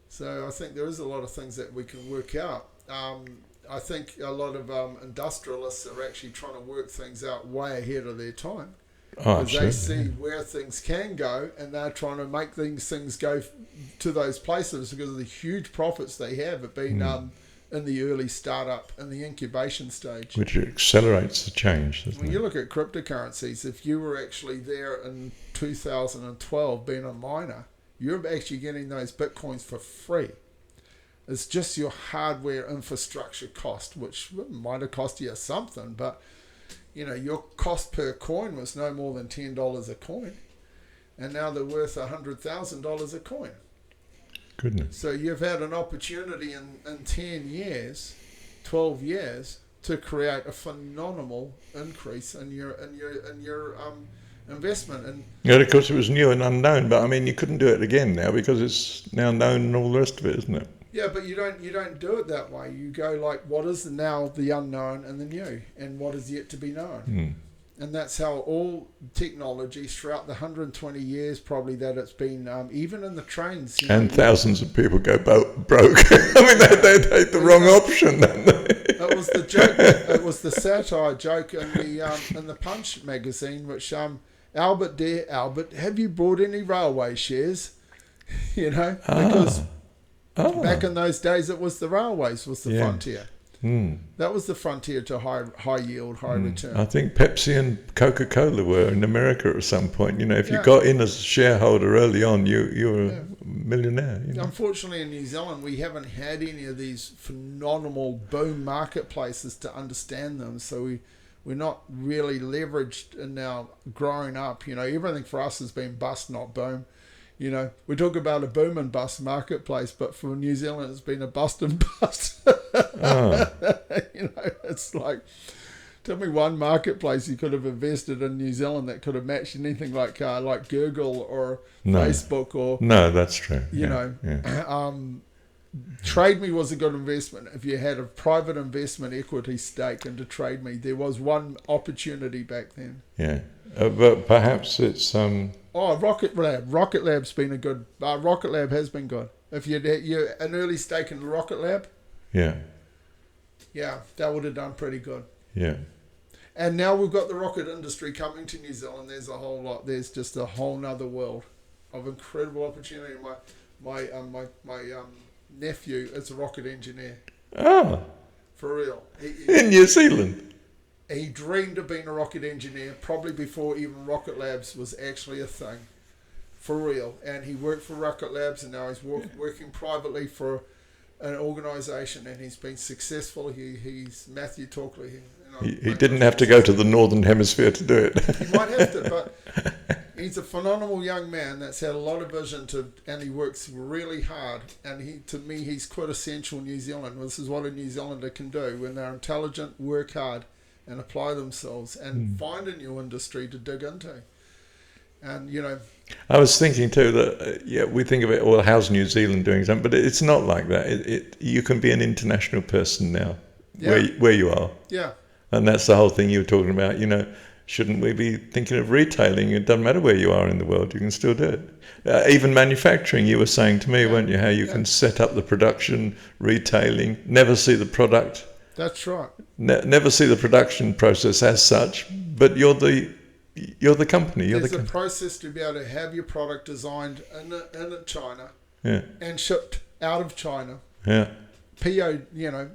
So I think there is a lot of things that we can work out. I think a lot of industrialists are actually trying to work things out way ahead of their time. Because they see where things can go, and they're trying to make these things go to those places because of the huge profits they have been in the early startup and the incubation stage. Which accelerates the change, doesn't When it? you look at cryptocurrencies, if you were actually there in 2012 being a miner, you're actually getting those bitcoins for free. It's just your hardware infrastructure cost, which might have cost you something, but your cost per coin was no more than $10 a coin, and now they're worth $100,000 a coin. Goodness. So you've had an opportunity in 10 years, 12 years, to create a phenomenal increase in your investment. And Yeah, of course it was new and unknown, but I mean you couldn't do it again now because it's now known and all the rest of it, isn't it? yeah, but you don't do it that way. You go like, what is now the unknown and the new, and what is yet to be known. And that's how all technologies throughout the 120 years probably that it's been, even in the trains. And thousands of people go broke. I mean, they take the wrong option, don't they? It was the joke. It was the satire joke in the Punch magazine, which Albert, dear Albert, have you bought any railway shares? Because back in those days, it was the railways was the frontier. That was the frontier to high yield, high return. I think Pepsi and Coca-Cola were in America at some point. If you got in as a shareholder early on, you were a millionaire. Unfortunately, in New Zealand, we haven't had any of these phenomenal boom marketplaces to understand them. So we're not really leveraged in our growing up. Everything for us has been bust, not boom. We talk about a boom and bust marketplace, but for New Zealand, it's been a bust and bust. It's like, tell me one marketplace you could have invested in New Zealand that could have matched anything like Google or Facebook or. No, that's true. Trade Me was a good investment. If you had a private investment equity stake into Trade Me, there was one opportunity back then. Yeah, but perhaps it's Rocket Lab. Rocket Lab's been a good. Rocket Lab has been good. If you're an early stake in Rocket Lab, yeah, that would have done pretty good. Yeah. And now we've got the rocket industry coming to New Zealand. There's a whole lot. There's just a whole nother world of incredible opportunity. My nephew is a rocket engineer. Oh. For real. In New Zealand. He dreamed of being a rocket engineer probably before even Rocket Labs was actually a thing. For real. And he worked for Rocket Labs, and now he's working privately for an organisation, and he's been successful. He's Matthew Talkley. He didn't have to go to the Northern Hemisphere to do it. He might have to, but he's a phenomenal young man that's had a lot of vision and he works really hard. And to me, he's quintessential New Zealand. This is what a New Zealander can do when they're intelligent, work hard, and apply themselves and find a new industry to dig into. And, I was thinking too that, we think of it, well, how's New Zealand doing something? But it's not like that. You can be an international person now, where you are. Yeah. And that's the whole thing you were talking about, shouldn't we be thinking of retailing? It doesn't matter where you are in the world, you can still do it. Even manufacturing, you were saying to me, weren't you, how you can set up the production, retailing, never see the product. That's right. Never see the production process as such, but you're the company. There's a process to be able to have your product designed in China and shipped out of China. Yeah. PO,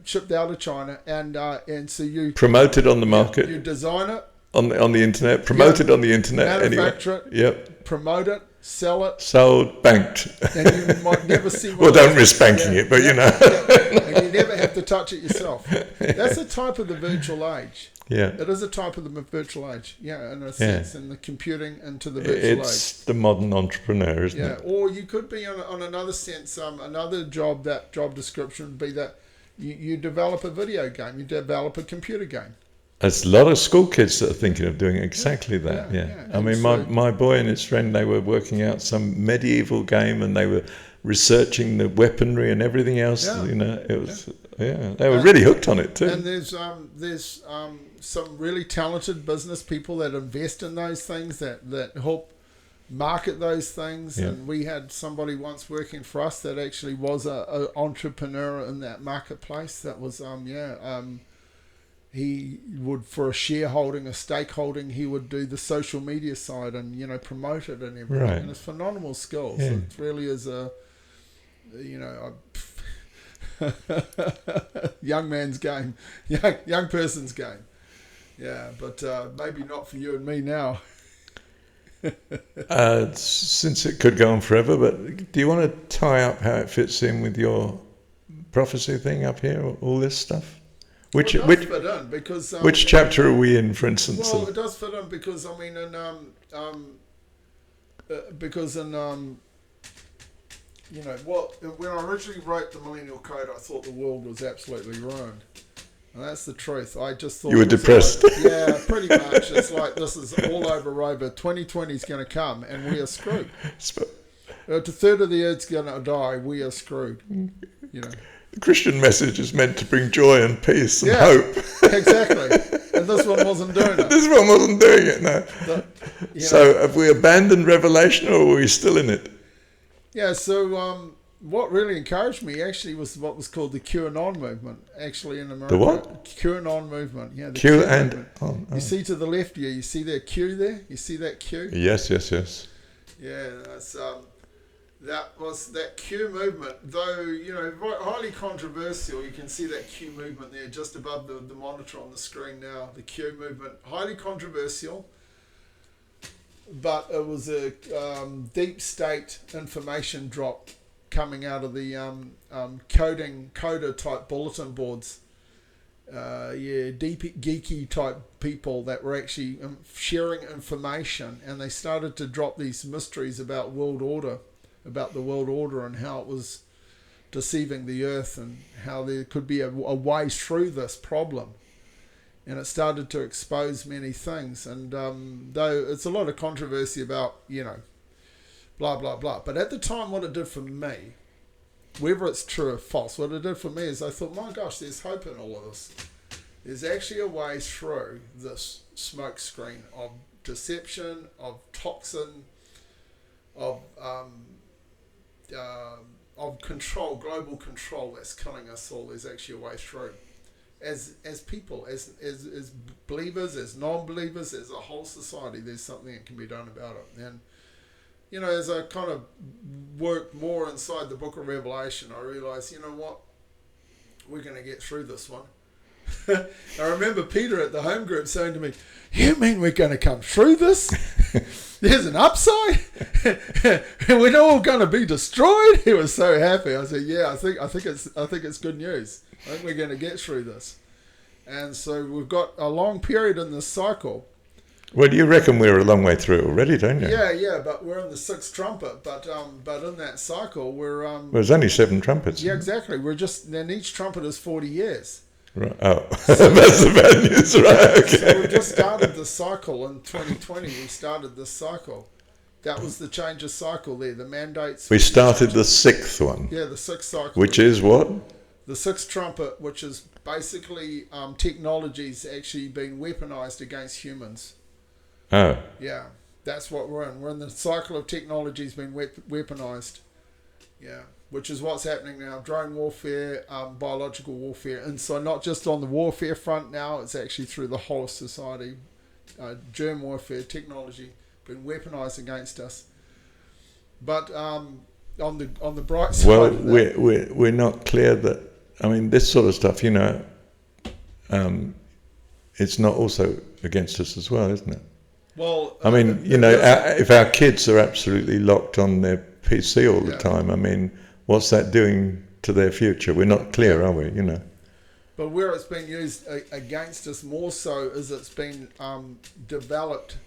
shipped out of China, and so you promote it on the market. You design it on the internet, promote it on the internet. Manufacture it. Yep. Promote it, sell it. Sold, banked. And you might never see. Well, don't risk banking it, but And you never have to touch it yourself. That's a type of the virtual age. Yeah. It is a type of the virtual age. Yeah, in a sense, in the computing into the virtual age. It's the modern entrepreneur, isn't it? Yeah, or you could be on another sense, another job, that job description would be that you develop a video game, you develop a computer game. There's a lot of school kids that are thinking of doing exactly that. Yeah. I mean, my boy and his friend, they were working out some medieval game, and they were researching the weaponry and everything else. Yeah. You know, it was they were really hooked on it too. And there's some really talented business people that invest in those things, that help market those things. Yeah. And we had somebody once working for us that actually was a entrepreneur in that marketplace. That was he would, for a shareholding, a stakeholding, he would do the social media side and, you know, promote it and everything. Right. And it's phenomenal skills. Yeah. It really is a, you know, young man's game, young person's game. Yeah, but maybe not for you and me now. Since it could go on forever, but do you want to tie up how it fits in with your prophecy thing up here, all this stuff? Which fit in because which chapter are we in, for instance? Well, it does fit in because I mean, you know, when I originally wrote the Millennial Code, I thought the world was absolutely ruined. And that's the truth. I just thought... You were depressed. Like, yeah, pretty much. It's like, this is all over. 2020 is going to come and we are screwed. A third of the earth's going to die. We are screwed. You know. The Christian message is meant to bring joy and peace and hope. Exactly. And this one wasn't doing it. This one wasn't doing it, no. So have we abandoned Revelation, or are we still in it? Yeah, so what really encouraged me actually was what was called the QAnon movement, actually in America. The what? QAnon movement. Yeah, the Q and movement. You see to the left here, you see that Q there? You see that Q? Yes. Yeah, that's that Q movement, though, you know, highly controversial. You can see that Q movement there just above the monitor on the screen now. The Q movement, highly controversial, but it was a deep state information drop coming out of the coder type bulletin boards. Deep geeky type people that were actually sharing information, and they started to drop these mysteries about the world order and how it was deceiving the earth and how there could be a way through this problem. And it started to expose many things. And though it's a lot of controversy about, you know, blah, blah, blah. But at the time, what it did for me, whether it's true or false, what it did for me is I thought, my gosh, there's hope in all of this. There's actually a way through this smoke screen of deception, of toxin, of control, global control that's killing us all. There's actually a way through. As people, as believers, as non-believers, as a whole society, there's something that can be done about it. And, you know, as I kind of worked more inside the book of Revelation, I realized, you know what, we're going to get through this one. I remember Peter at the home group saying to me, "You mean we're going to come through this? There's an upside? We're not all going to be destroyed?" He was so happy. I said, "Yeah, I think it's good news. I think we're going to get through this." And so we've got a long period in this cycle. Well, you reckon we're a long way through already, don't you? Yeah, but we're in the sixth trumpet. But in that cycle, we're well, there's only 7 trumpets. Yeah, exactly. Then each trumpet is 40 years. Right. Oh, that's the bad news, right? Okay. So we just started the cycle in 2020. We started this cycle. That was the change of cycle there. The mandates. We started the 6th one. Yeah, the 6th cycle. Which is what? The 6th trumpet, which is basically technologies actually being weaponized against humans. Oh. Yeah, that's what we're in. We're in the cycle of technologies being weaponized. Yeah, which is what's happening now. Drone warfare, biological warfare. And so not just on the warfare front now, it's actually through the whole society. Germ warfare, technology being weaponized against us. But on the bright side of that, we're not clear that, I mean, this sort of stuff, you know, it's not also against us as well, isn't it? Well, I mean, you know, if our kids are absolutely locked on their PC all the time, I mean, what's that doing to their future? We're not clear, are we? You know. But where it's been used against us more so is it's been developed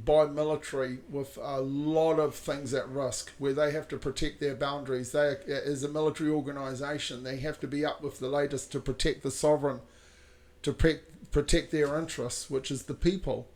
by military with a lot of things at risk, where they have to protect their boundaries. They, as a military organisation, they have to be up with the latest to protect the sovereign, to protect their interests, which is the people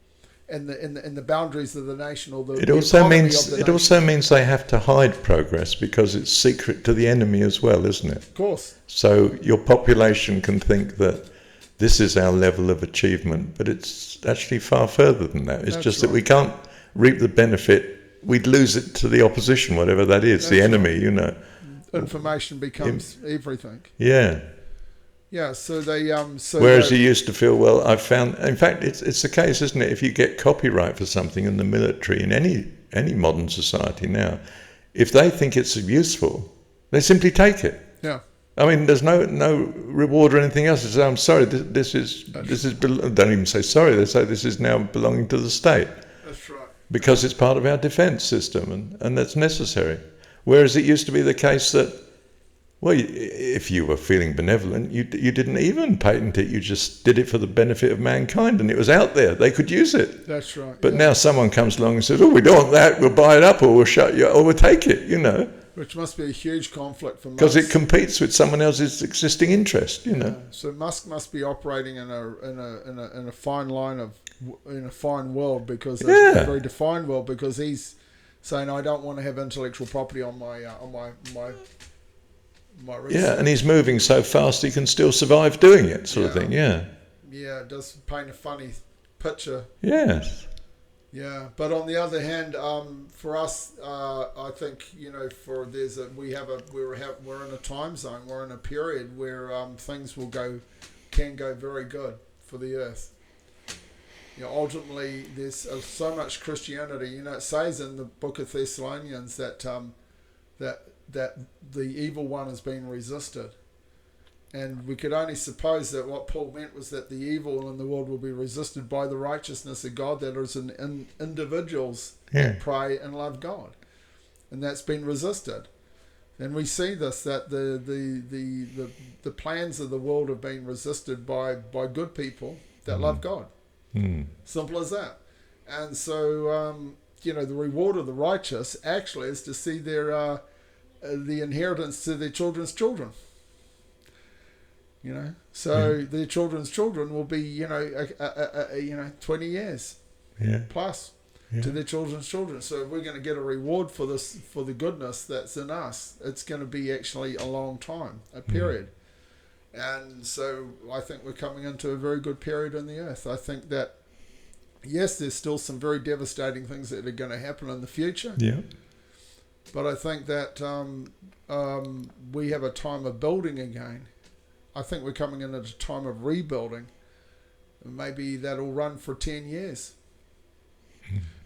and the boundaries of the nation, or the It the also economy means of the it nation. also means they have to hide progress because it's secret to the enemy as well, isn't it? Of course. So your population can think that this is our level of achievement, but it's actually far further than that. It's That's just that right. we can't reap the benefit. We'd lose it to the opposition, whatever that is, the That's enemy, right. you know. Information becomes everything. Yeah. Yeah. So they Whereas you used to feel, well, I've found. In fact, it's the case, isn't it? If you get copyright for something in the military, in any modern society now, if they think it's useful, they simply take it. Yeah. I mean, there's no reward or anything else. They say, I'm sorry, this is don't even say sorry. They say this is now belonging to the state That's right. because it's part of our defence system, and that's necessary. Whereas it used to be the case that, well, if you were feeling benevolent, you didn't even patent it. You just did it for the benefit of mankind, and it was out there. They could use it. That's right. But yeah. now someone comes along and says, "Oh, we don't want that. We'll buy it up, or we'll shut you, or we'll take it." You know. Which must be a huge conflict for Musk. Because it competes with someone else's existing interest, you know. Yeah. So Musk must be operating in a fine line in a fine world, because it's a very defined world, because he's saying, I don't want to have intellectual property on my research. Yeah, and he's moving so fast he can still survive doing it, sort of thing. Yeah. Yeah, it does paint a funny picture. Yes. Yeah, but on the other hand, for us, I think, you know, we're in a time zone, we're in a period where things can go very good for the earth. You know, ultimately, there's so much Christianity. You know, it says in the book of Thessalonians that the evil one has been resisted. And we could only suppose that what Paul meant was that the evil in the world will be resisted by the righteousness of God that is in individuals that pray and love God. And that's been resisted. And we see this, that the plans of the world have been resisted by good people that love God. Simple as that. And so, you know, the reward of the righteous actually is to see their the inheritance to their children's children. You know, so their children's children will be, 20 years plus to their children's children. So if we're going to get a reward for this, for the goodness that's in us, it's going to be actually a long time, a period. And so I think we're coming into a very good period in the earth. I think that, yes, there's still some very devastating things that are going to happen in the future. Yeah. But I think that we have a time of building again. I think we're coming in at a time of rebuilding. Maybe that'll run for 10 years.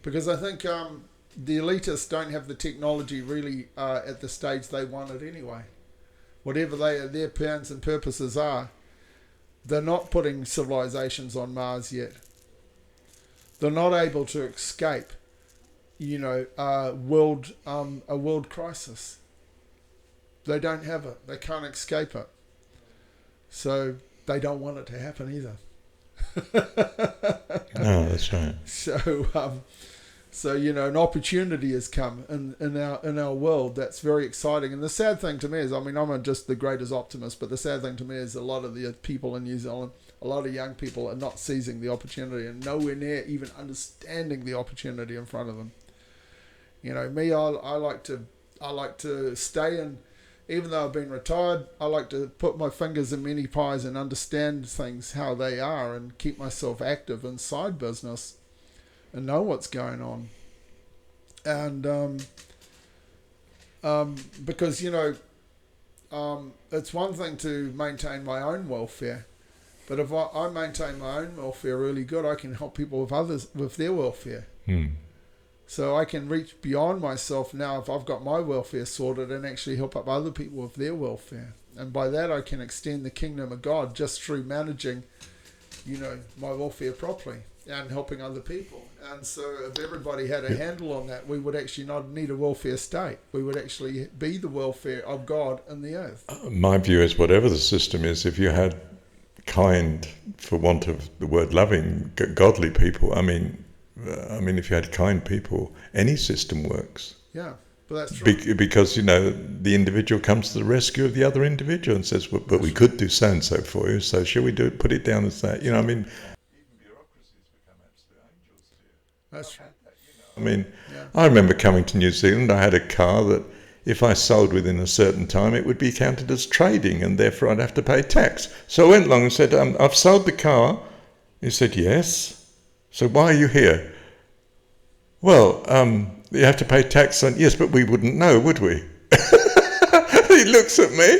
Because I think the elitists don't have the technology really at the stage they want it anyway. Whatever their plans and purposes are, they're not putting civilizations on Mars yet. They're not able to escape, a world crisis. They don't have it. They can't escape it. So they don't want it to happen either. No, that's right. So an opportunity has come in our world that's very exciting. And the sad thing to me is, I'm just the greatest optimist, but the sad thing to me is a lot of the people in New Zealand, a lot of young people are not seizing the opportunity and nowhere near even understanding the opportunity in front of them. Me, I like to stay in. Even though I've been retired, I like to put my fingers in many pies and understand things, how they are, and keep myself active in side business and know what's going on. And because, it's one thing to maintain my own welfare, but if I maintain my own welfare really good, I can help people with their welfare. So I can reach beyond myself now if I've got my welfare sorted and actually help up other people with their welfare. And by that I can extend the kingdom of God just through managing, my welfare properly and helping other people. And so if everybody had a handle on that, we would actually not need a welfare state. We would actually be the welfare of God in the earth. My view is whatever the system is, if you had kind, for want of the word loving, godly people, if you had kind people, any system works. Yeah. But that's true. Because, the individual comes to the rescue of the other individual and says, well, but we could do so and so for you, so shall we put it down as that? Even bureaucracies become absolute angels to you. That's true. I remember coming to New Zealand. I had a car that if I sold within a certain time, it would be counted as trading, and therefore I'd have to pay tax. So I went along and said, I've sold the car. He said, yes. So why are you here? Well, you have to pay tax on... Yes, but we wouldn't know, would we? He looks at me,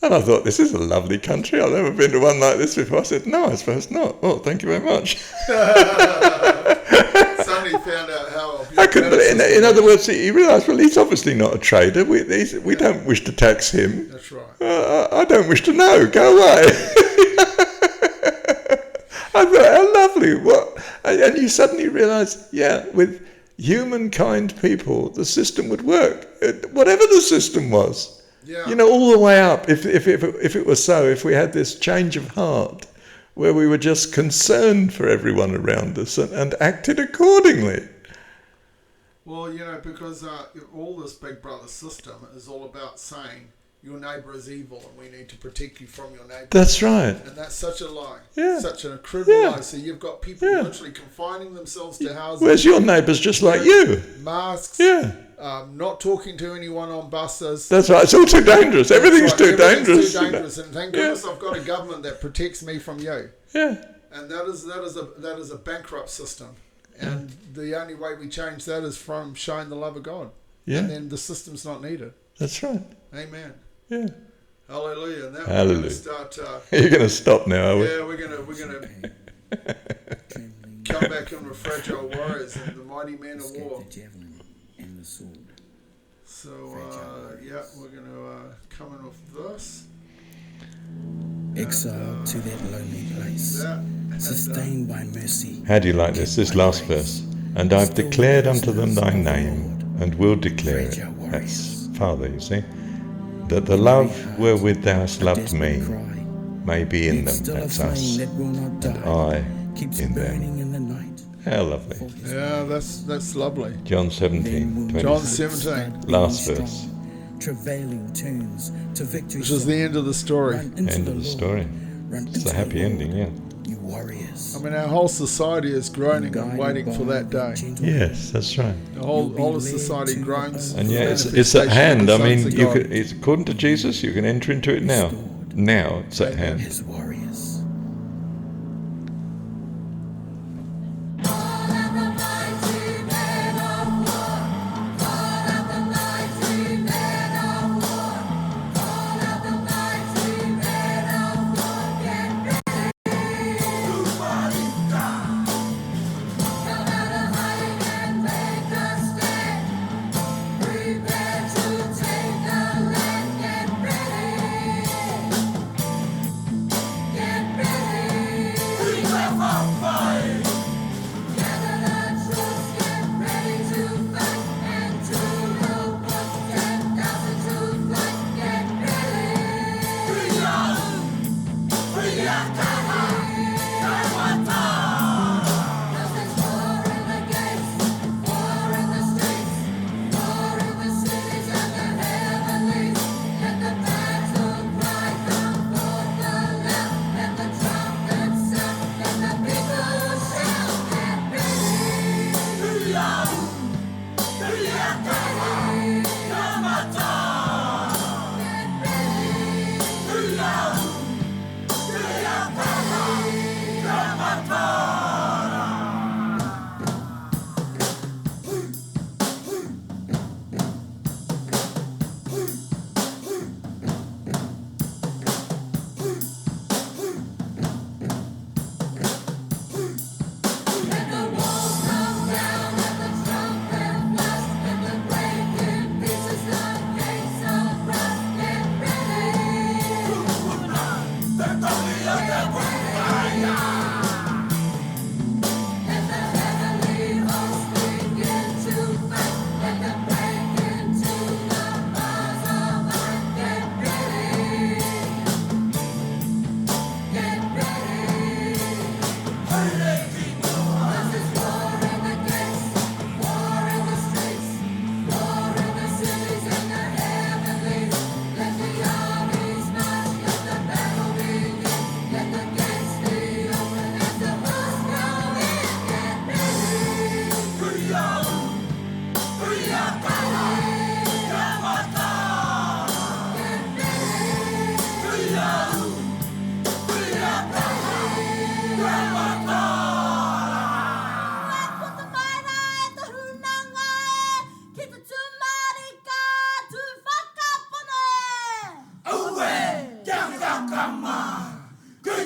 and I thought, this is a lovely country. I've never been to one like this before. I said, no, I suppose not. Well, thank you very much. Suddenly found out how... I couldn't believe it. In other words, he realised, well, he's obviously not a trader. We don't wish to tax him. That's right. I don't wish to know. Go away. I thought, how lovely. And you suddenly realise, with humankind people, the system would work. Whatever the system was. Yeah. All the way up. If it was so, if we had this change of heart, where we were just concerned for everyone around us and acted accordingly. Well, because all this Big Brother system is all about saying your neighbour is evil and we need to protect you from your neighbour. That's right. And that's such a lie. Yeah. Such an incredible lie. So you've got people literally confining themselves to houses. Whereas your neighbour's just like you. Masks. Yeah. Not talking to anyone on buses. That's right. It's all too dangerous. Everything's too dangerous. Too dangerous. And thank goodness I've got a government that protects me from you. Yeah. And that is a bankrupt system. And the only way we change that is from showing the love of God. Yeah. And then the system's not needed. That's right. Amen. Yeah. Hallelujah. And now Hallelujah. we're going to start. You're going to stop now, are we? Yeah, we're gonna come back in with fragile warriors and the mighty men of war. So we're gonna come in with this. Exiled to that lonely place, sustained by mercy. How do you like this last verse? And I've declared unto them thy name, and will declare it. That's Father, you see. That the love wherewith thou hast loved me may be in them, that's us, and I in them. How lovely. Yeah, that's lovely. John 17, 26. John 17. Last verse. Travailing turns to victory. Which is the end of the story. End of the story. It's a happy ending, yeah. You warriors. I mean, our whole society is groaning and waiting for that day. Yes, that's right. The whole of society groans. And it's at hand. I mean, it's according to Jesus, you can enter into it now. Now it's at hand. His warriors. Get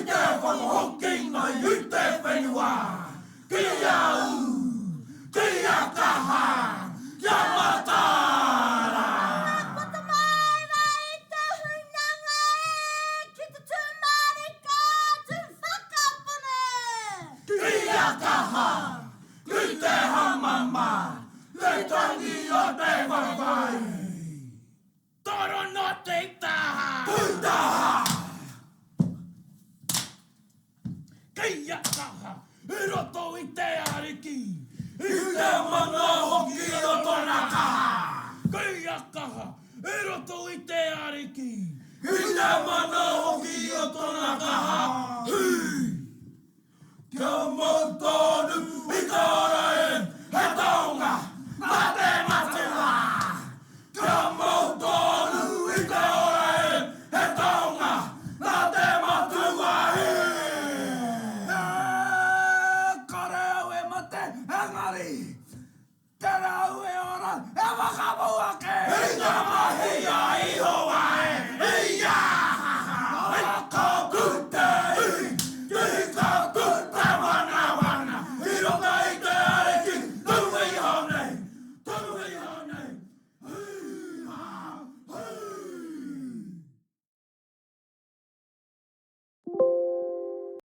te whakahoki mai i te whenua. Kia u, kia kaha, kia matara. Pata mai mai te hunanga e, ki te tūmarika tu whakapune. Kia kaha, ki te hamama, le tangi o te whawai. Toro no te taha. Taha. Kia kaha, I roto I te ariki. I te mana hoki o tona kaha. Kia kaha, I roto I te ariki. I te mana hoki o